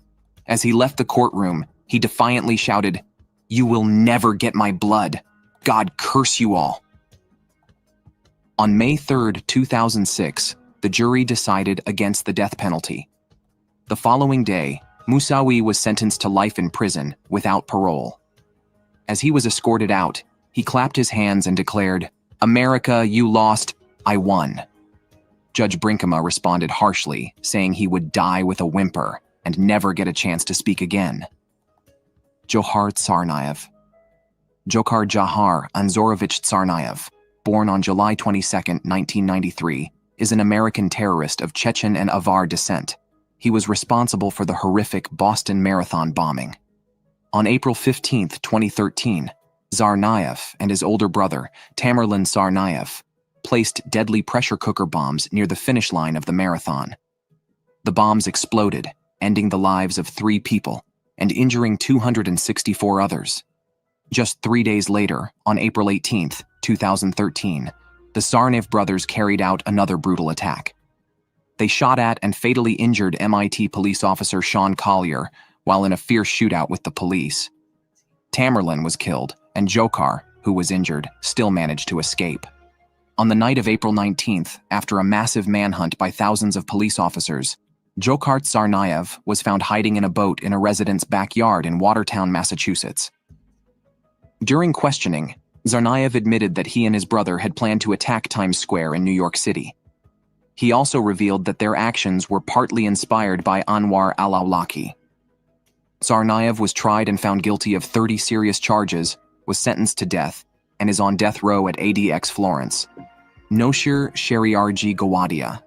As he left the courtroom, he defiantly shouted, "You will never get my blood. God curse you all." On May 3, 2006, the jury decided against the death penalty. The following day, Moussaoui was sentenced to life in prison without parole. As he was escorted out, he clapped his hands and declared, "America, you lost, I won." Judge Brinkema responded harshly, saying he would die with a whimper and never get a chance to speak again. Johar Tsarnaev. Dzhokhar Jahar Anzorovich Tsarnaev, born on July 22, 1993, is an American terrorist of Chechen and Avar descent. He was responsible for the horrific Boston Marathon bombing. On April 15, 2013, Tsarnaev and his older brother, Tamerlan Tsarnaev, placed deadly pressure cooker bombs near the finish line of the marathon. The bombs exploded, ending the lives of 3 people and injuring 264 others. Just 3 days later, on April 18, 2013, the Tsarnaev brothers carried out another brutal attack. They shot at and fatally injured MIT police officer Sean Collier while in a fierce shootout with the police. Tamerlan was killed, and Dzhokhar, who was injured, still managed to escape. On the night of April 19th, after a massive manhunt by thousands of police officers, Dzhokhar Tsarnaev was found hiding in a boat in a resident's backyard in Watertown, Massachusetts. During questioning, Tsarnaev admitted that he and his brother had planned to attack Times Square in New York City. He also revealed that their actions were partly inspired by Anwar al-Awlaki. Tsarnaev was tried and found guilty of 30 serious charges, was sentenced to death, and is on death row at ADX Florence. Noshir Shariarji Gawadia.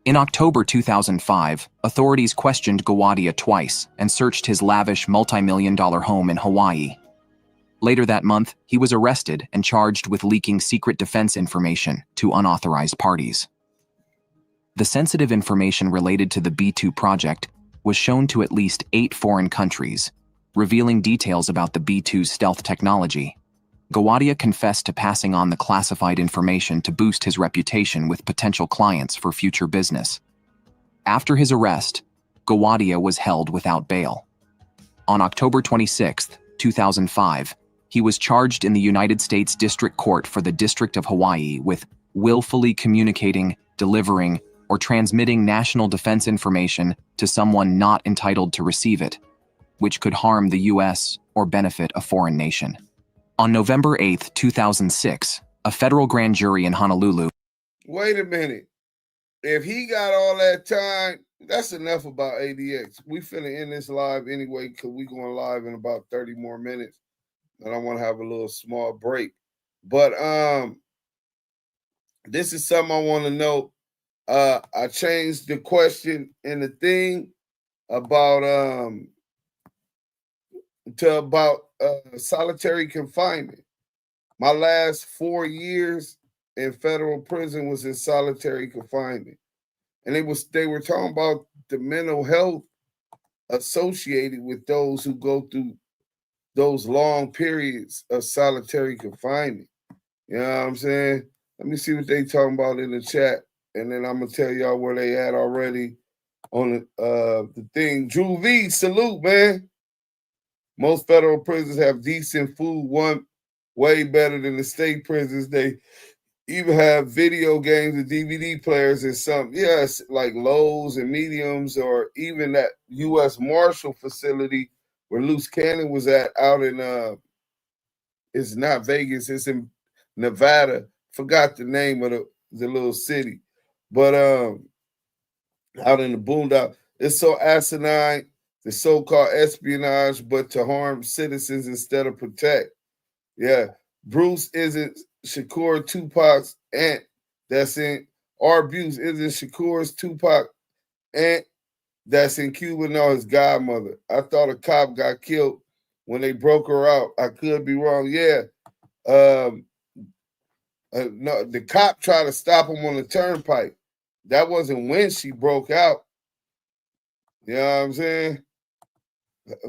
In October 2005, authorities questioned Gawadia twice and searched his lavish multi-million-dollar home in Hawaii. Later that month, he was arrested and charged with leaking secret defense information to unauthorized parties. The sensitive information related to the B-2 project was shown to at least 8 foreign countries, revealing details about the B-2's stealth technology. Gawadia confessed to passing on the classified information to boost his reputation with potential clients for future business. After his arrest, Gawadia was held without bail. On October 26, 2005, he was charged in the United States District Court for the District of Hawaii with willfully communicating, delivering, or transmitting national defense information to someone not entitled to receive it, which could harm the U.S. or benefit a foreign nation. On November 8, 2006, a federal grand jury in Honolulu. Wait a minute. If he got all that time, that's enough about ADX. We finna end this live anyway because we going live in about 30 more minutes. And I want to have a little small break. But this is something I want to know. I changed the question in the thing about solitary confinement. My last 4 years in federal prison was in solitary confinement. And they were talking about the mental health associated with those who go through those long periods of solitary confinement. You know what I'm saying? Let me see what they talking about in the chat, and then I'm gonna tell y'all where they at already on the thing. Drew V, salute, man. Most federal prisons have decent food, one way better than the state prisons. They even have video games and DVD players and some, yes, like Lowe's and Mediums, or even that U.S. Marshal facility where Loose Cannon was at out in, it's not Vegas, it's in Nevada. Forgot the name of the little city. But out in the boondock, it's so asinine, the so-called espionage, but to harm citizens instead of protect. Yeah. Bruce isn't Shakur Tupac's aunt that's in, or Bruce isn't Shakur's Tupac aunt that's in Cuba, no, his godmother. I thought a cop got killed when they broke her out. I could be wrong. Yeah. No, the cop tried to stop him on the turnpike. That wasn't when she broke out. You know what I'm saying?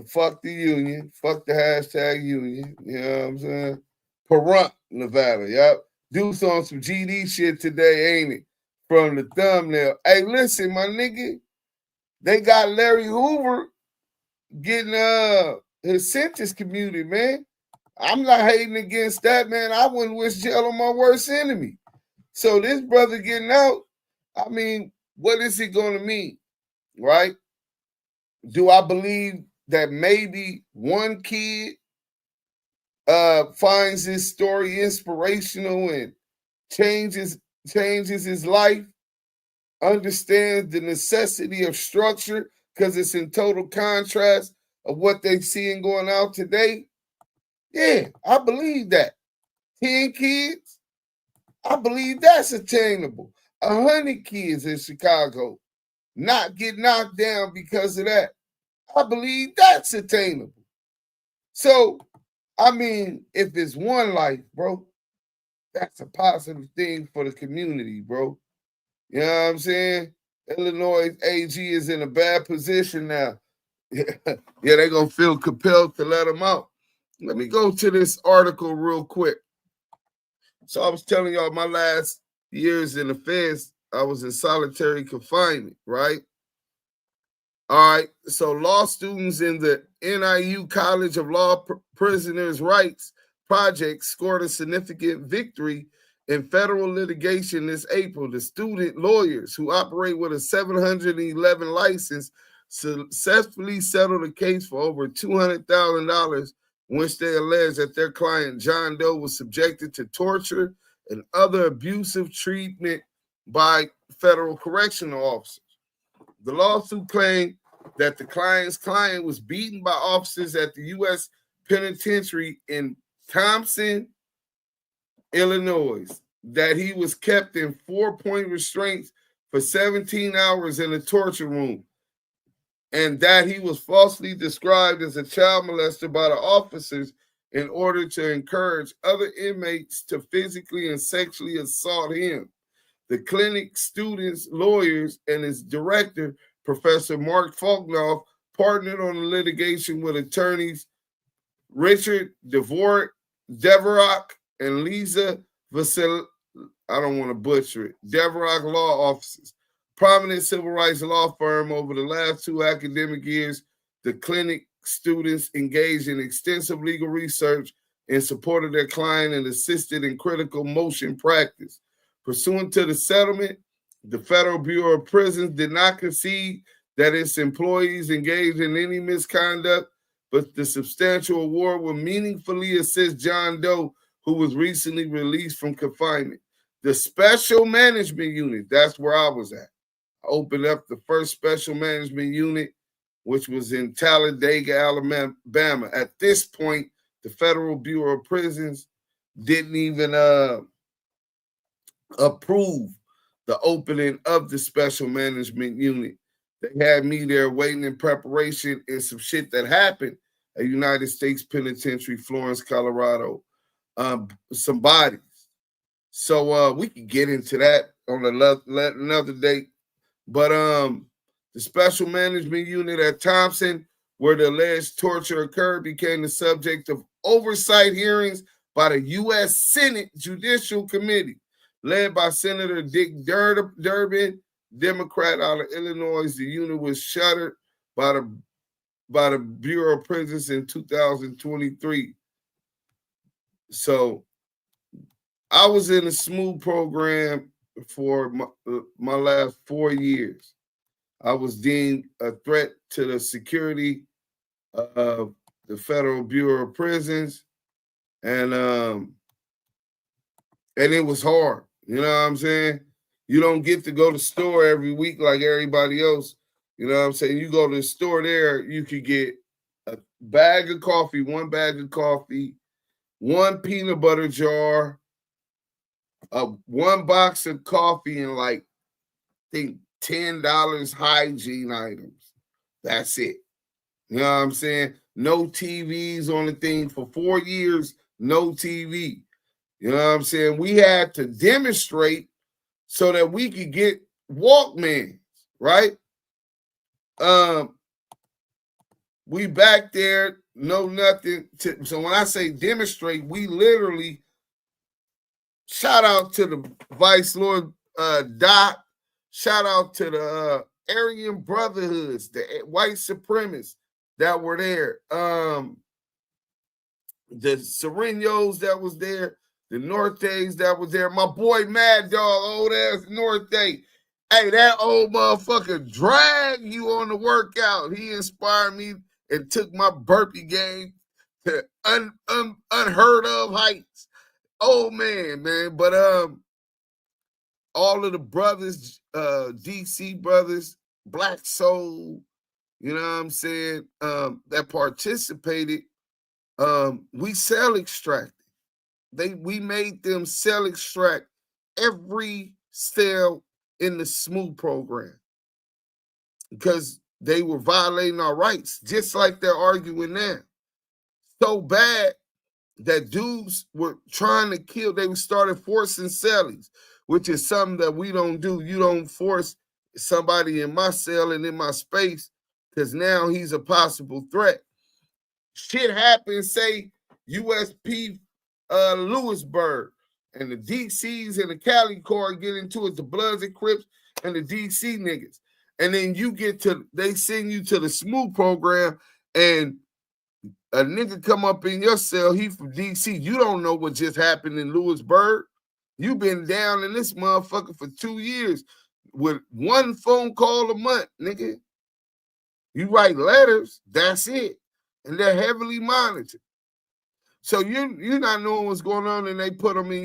Fuck the union. Fuck the hashtag union. You know what I'm saying? Pahrump, Nevada. Yep. Deuce on some GD shit today, ain't it? From the thumbnail. Hey, listen, my nigga. They got Larry Hoover getting his sentence commuted, man. I'm not hating against that, man. I wouldn't wish jail on my worst enemy. So this brother getting out, I mean, what is it going to mean, right? Do I believe that maybe one kid finds his story inspirational and changes his life, understands the necessity of structure because it's in total contrast of what they're seeing going out today? Yeah, I believe that. 10 kids, I believe that's attainable. 100 kids in Chicago not get knocked down because of that. I believe that's attainable. So, I mean, if it's one life, bro, that's a positive thing for the community, bro. You know what I'm saying? Illinois AG is in a bad position now. Yeah, they're going to feel compelled to let them out. Let me go to this article real quick. So I was telling y'all my last years in the feds, I was in solitary confinement, right? All right. So law students in the NIU College of Law Prisoners' Rights Project scored a significant victory in federal litigation this April. The student lawyers who operate with a 711 license successfully settled a case for over $200,000 which they alleged that their client John Doe was subjected to torture and other abusive treatment by federal correctional officers. The lawsuit claimed that the client's client was beaten by officers at the U.S. Penitentiary in Thompson, Illinois, that he was kept in 4-point restraints for 17 hours in a torture room, and that he was falsely described as a child molester by the officers in order to encourage other inmates to physically and sexually assault him. The clinic, students, lawyers, and its director, Professor Mark Faulknoff, partnered on the litigation with attorneys Richard Devorok and Lisa Vasil. I don't want to butcher it. Devorok law offices, prominent civil rights law firm. Over the last 2 academic years, the clinic students engaged in extensive legal research in support of their client and assisted in critical motion practice. Pursuant to the settlement, the Federal Bureau of Prisons did not concede that its employees engaged in any misconduct, but the substantial award will meaningfully assist John Doe, who was recently released from confinement. The Special Management Unit, that's where I was at. I opened up the first Special Management Unit, which was in Talladega, Alabama. At this point, the Federal Bureau of Prisons didn't even approve the opening of the Special Management Unit. They had me there waiting in preparation and some shit that happened at United States Penitentiary, Florence, Colorado. Some bodies. So we could get into that on another date. But the Special Management Unit at Thompson, where the alleged torture occurred, became the subject of oversight hearings by the U.S. Senate Judicial Committee, led by Senator Dick Durbin, Democrat out of Illinois. The unit was shuttered by the Bureau of Prisons in 2023. So I was in a SMOOth program for my last 4 years. I was deemed a threat to the security of the Federal Bureau of Prisons, and it was hard. You know what I'm saying? You don't get to go to the store every week like everybody else. You know what I'm saying? You go to the store there, you could get a bag of coffee, 1 bag of coffee, 1 peanut butter jar, 1 box of coffee, and like, I think $10 hygiene items. That's it. You know what I'm saying? No TVs on the thing for 4 years, no TV. You know what I'm saying? We had to demonstrate so that we could get Walkmans, right? We back there, no nothing. So when I say demonstrate, we literally, shout out to the Vice Lord Doc, shout out to the Aryan Brotherhoods, the white supremacists that were there, the Serenos that was there, the Nortes that was there, my boy Mad Dog, old ass Norte. Hey, that old motherfucker dragged you on the workout. He inspired me and took my burpee game to unheard of heights. Oh man. But all of the brothers, DC brothers, Black Soul, you know what I'm saying, that participated, we cell extracted. We made them cell extract every cell in the SMOOth program because they were violating our rights, just like they're arguing now. So bad that dudes were trying to kill. They started forcing cellies, which is something that we don't do. You don't force somebody in my cell and in my space because now he's a possible threat. Shit happens, say USP Lewisburg, and the DCs and the Cali Corps get into it, the Bloods and Crips and the DC niggas. And then they send you to the SMOOth program, and a nigga come up in your cell, he from DC. You don't know what just happened in Lewisburg. You been down in this motherfucker for 2 years with 1 phone call a month, nigga. You write letters, that's it. And they're heavily monitored. So you not knowing what's going on, and they put him in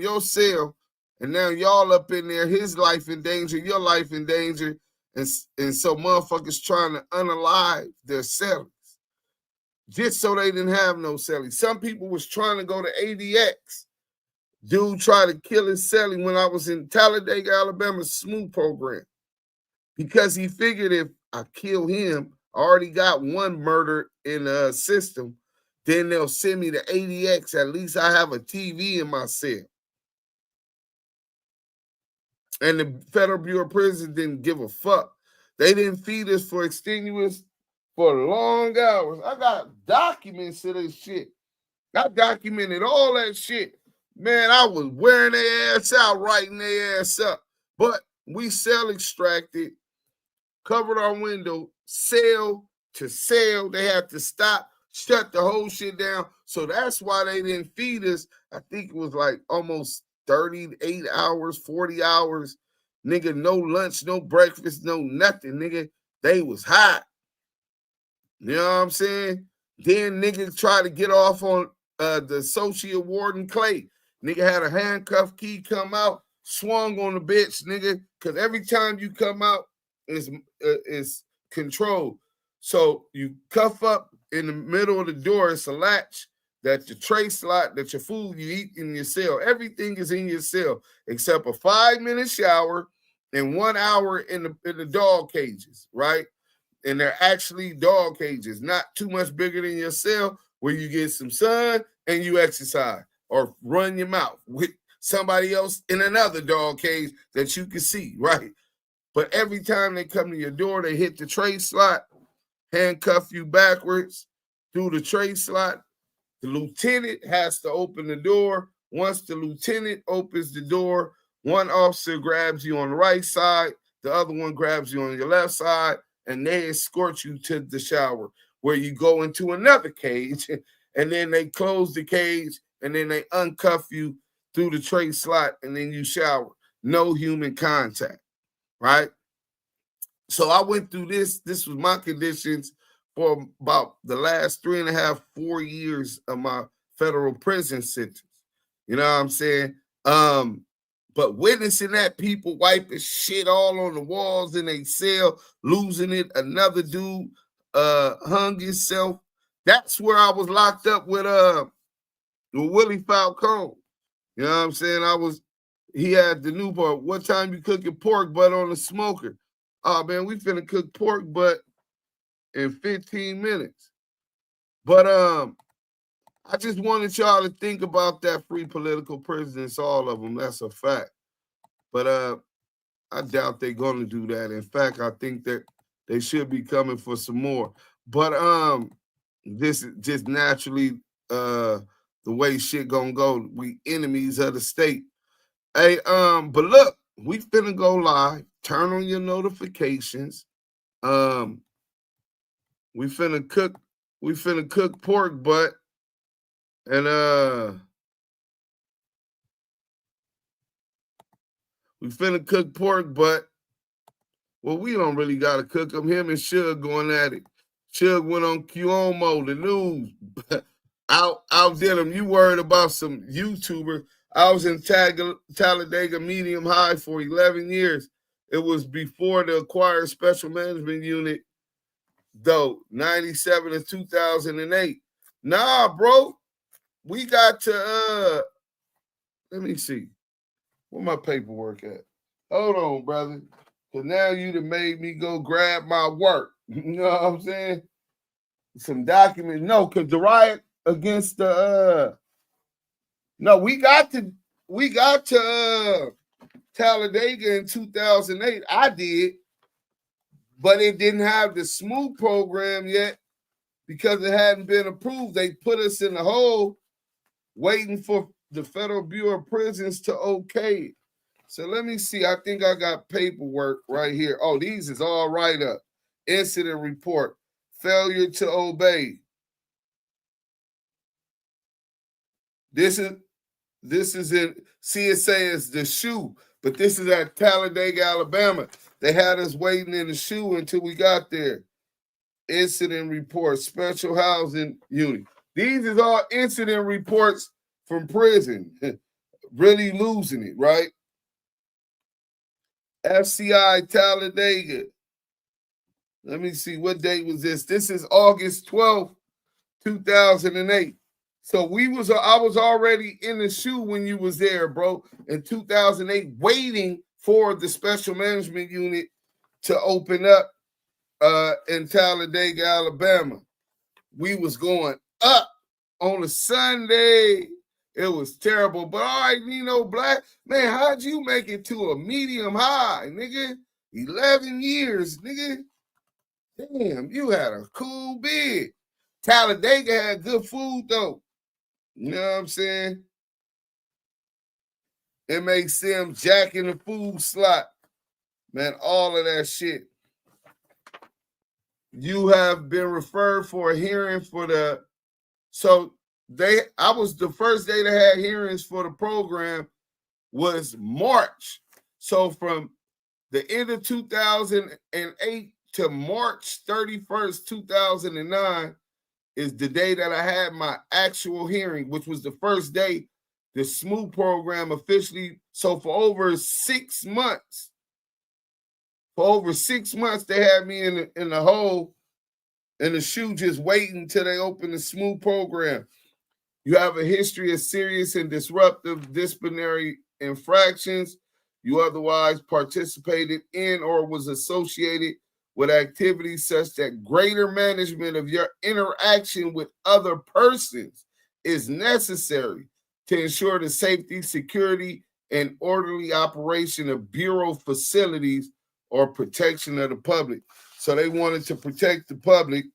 your cell, and now y'all up in there, his life in danger, your life in danger, and so motherfuckers trying to unalive their cellies just so they didn't have no cellies. Some people was trying to go to ADX. Dude tried to kill his cellie when I was in Talladega, Alabama, SMOO program, because he figured if I kill him, I already got one murder in the system, then they'll send me to ADX. At least I have a TV in my cell. And the Federal Bureau of Prisons didn't give a fuck. They didn't feed us for extenuous for long hours. I got documents of this shit. I documented all that shit. Man, I was wearing their ass out, writing their ass up. But we cell extracted, covered our window, cell to cell. They had to stop, shut the whole shit down. So that's why they didn't feed us. I think it was like almost 38 hours, 40 hours. Nigga, no lunch, no breakfast, no nothing, nigga. They was hot. You know what I'm saying? Then nigga tried to get off on the associate warden Clay. Nigga had a handcuff key come out, swung on the bitch, nigga, because every time you come out is controlled. So you cuff up in the middle of the door. It's a latch that your tray slot, that your food you eat in your cell. Everything is in your cell except a 5-minute shower and 1 hour in the dog cages, right? And they're actually dog cages, not too much bigger than your cell, where you get some sun and you exercise or run your mouth with somebody else in another dog cage that you can see, right? But every time they come to your door, they hit the tray slot, handcuff you backwards through the tray slot. The lieutenant has to open the door. Once the lieutenant opens the door, one officer grabs you on the right side, the other one grabs you on your left side, and they escort you to the shower, where you go into another cage, and then they close the cage, and then they uncuff you through the tray slot, and then you shower. No human contact, right? So I went through this. This was my conditions for about the last 3.5, 4 years of my federal prison sentence. You know what I'm saying? But witnessing that, people wiping shit all on the walls in a cell, losing it, another dude hung himself. That's where I was locked up with Willie Falcone. You know what I'm saying? He had the new part. What time you cooking pork butt on the smoker? Oh man, we finna cook pork butt in 15 minutes. But I just wanted y'all to think about that. Free political prisoners, all of them. That's a fact. But I doubt they're gonna do that. In fact, I think that they should be coming for some more. But this is just naturally the way shit gonna go. We enemies of the state. Hey, but look, we finna go live. Turn on your notifications. We finna cook pork butt. And we finna cook pork butt. Well, we don't really gotta cook them. Him and Suge going at it. Suge went on Cuomo, the news. Outdid him. You worried about some YouTuber. I was in Talladega Medium High for 11 years. It was before the acquired special management unit, though, 97 and 2008. Nah, bro. We got to, let me see. Where my paperwork at? Hold on, brother. Because now you done made me go grab my work. You know what I'm saying? Some documents. No, because the riot against the, no, we got to Talladega in 2008. I did. But it didn't have the SMOO program yet because it hadn't been approved. They put us in the hole waiting for the Federal Bureau of Prisons to okay it. So let me see. I think I got paperwork right here. Oh, these is all right up. Incident report. Failure to obey. This is in CSA is the shoe, but this is at Talladega, Alabama. They had us waiting in the shoe until we got there. Incident report, special housing unit. These is all incident reports from prison. Really losing it, right? FCI Talladega. Let me see, what date was this? This is August 12th, 2008. So I was already in the shoe when you was there, bro, in 2008, waiting for the special management unit to open up in Talladega, Alabama. We was going up on a Sunday. It was terrible. But all right, Nino Black, man, how'd you make it to a medium high, nigga? 11 years, nigga. Damn, you had a cool bid. Talladega had good food, though. You know what I'm saying? It makes them jack in the food slot. Man, all of that shit. You have been referred for a hearing for the... So I was the first day to have hearings for the program was March. So from the end of 2008 to March 31st, 2009 is the day that I had my actual hearing, which was the first day the SMOOth program officially. So for over 6 months, they had me in the hole, in the shoe, just waiting till they open the SMOOth program. You have a history of serious and disruptive disciplinary infractions. You otherwise participated in or was associated with activities such that greater management of your interaction with other persons is necessary to ensure the safety, security, and orderly operation of Bureau facilities or protection of the public. So they wanted to protect the public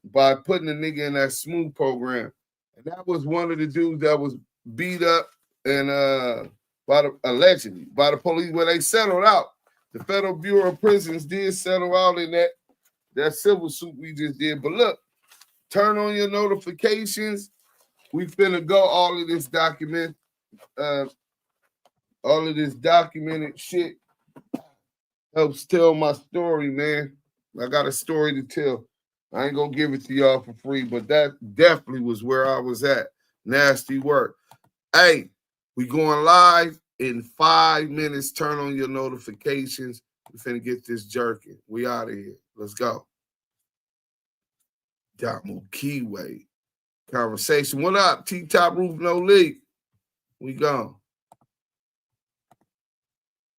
by putting a nigga in that SMOOth program. And that was one of the dudes that was beat up and allegedly by the police. When they settled out, the Federal Bureau of Prisons did settle out in that civil suit we just did. But look, turn on your notifications. We finna go all of this documented shit helps tell my story, man. I got a story to tell. I ain't gonna give it to y'all for free, but that definitely was where I was at. Nasty work. Hey, we going live in 5 minutes. Turn on your notifications. We finna get this jerking. We out of here. Let's go. Damu Kiwe. Conversation. What up? T-Top Roof No Leak. We gone.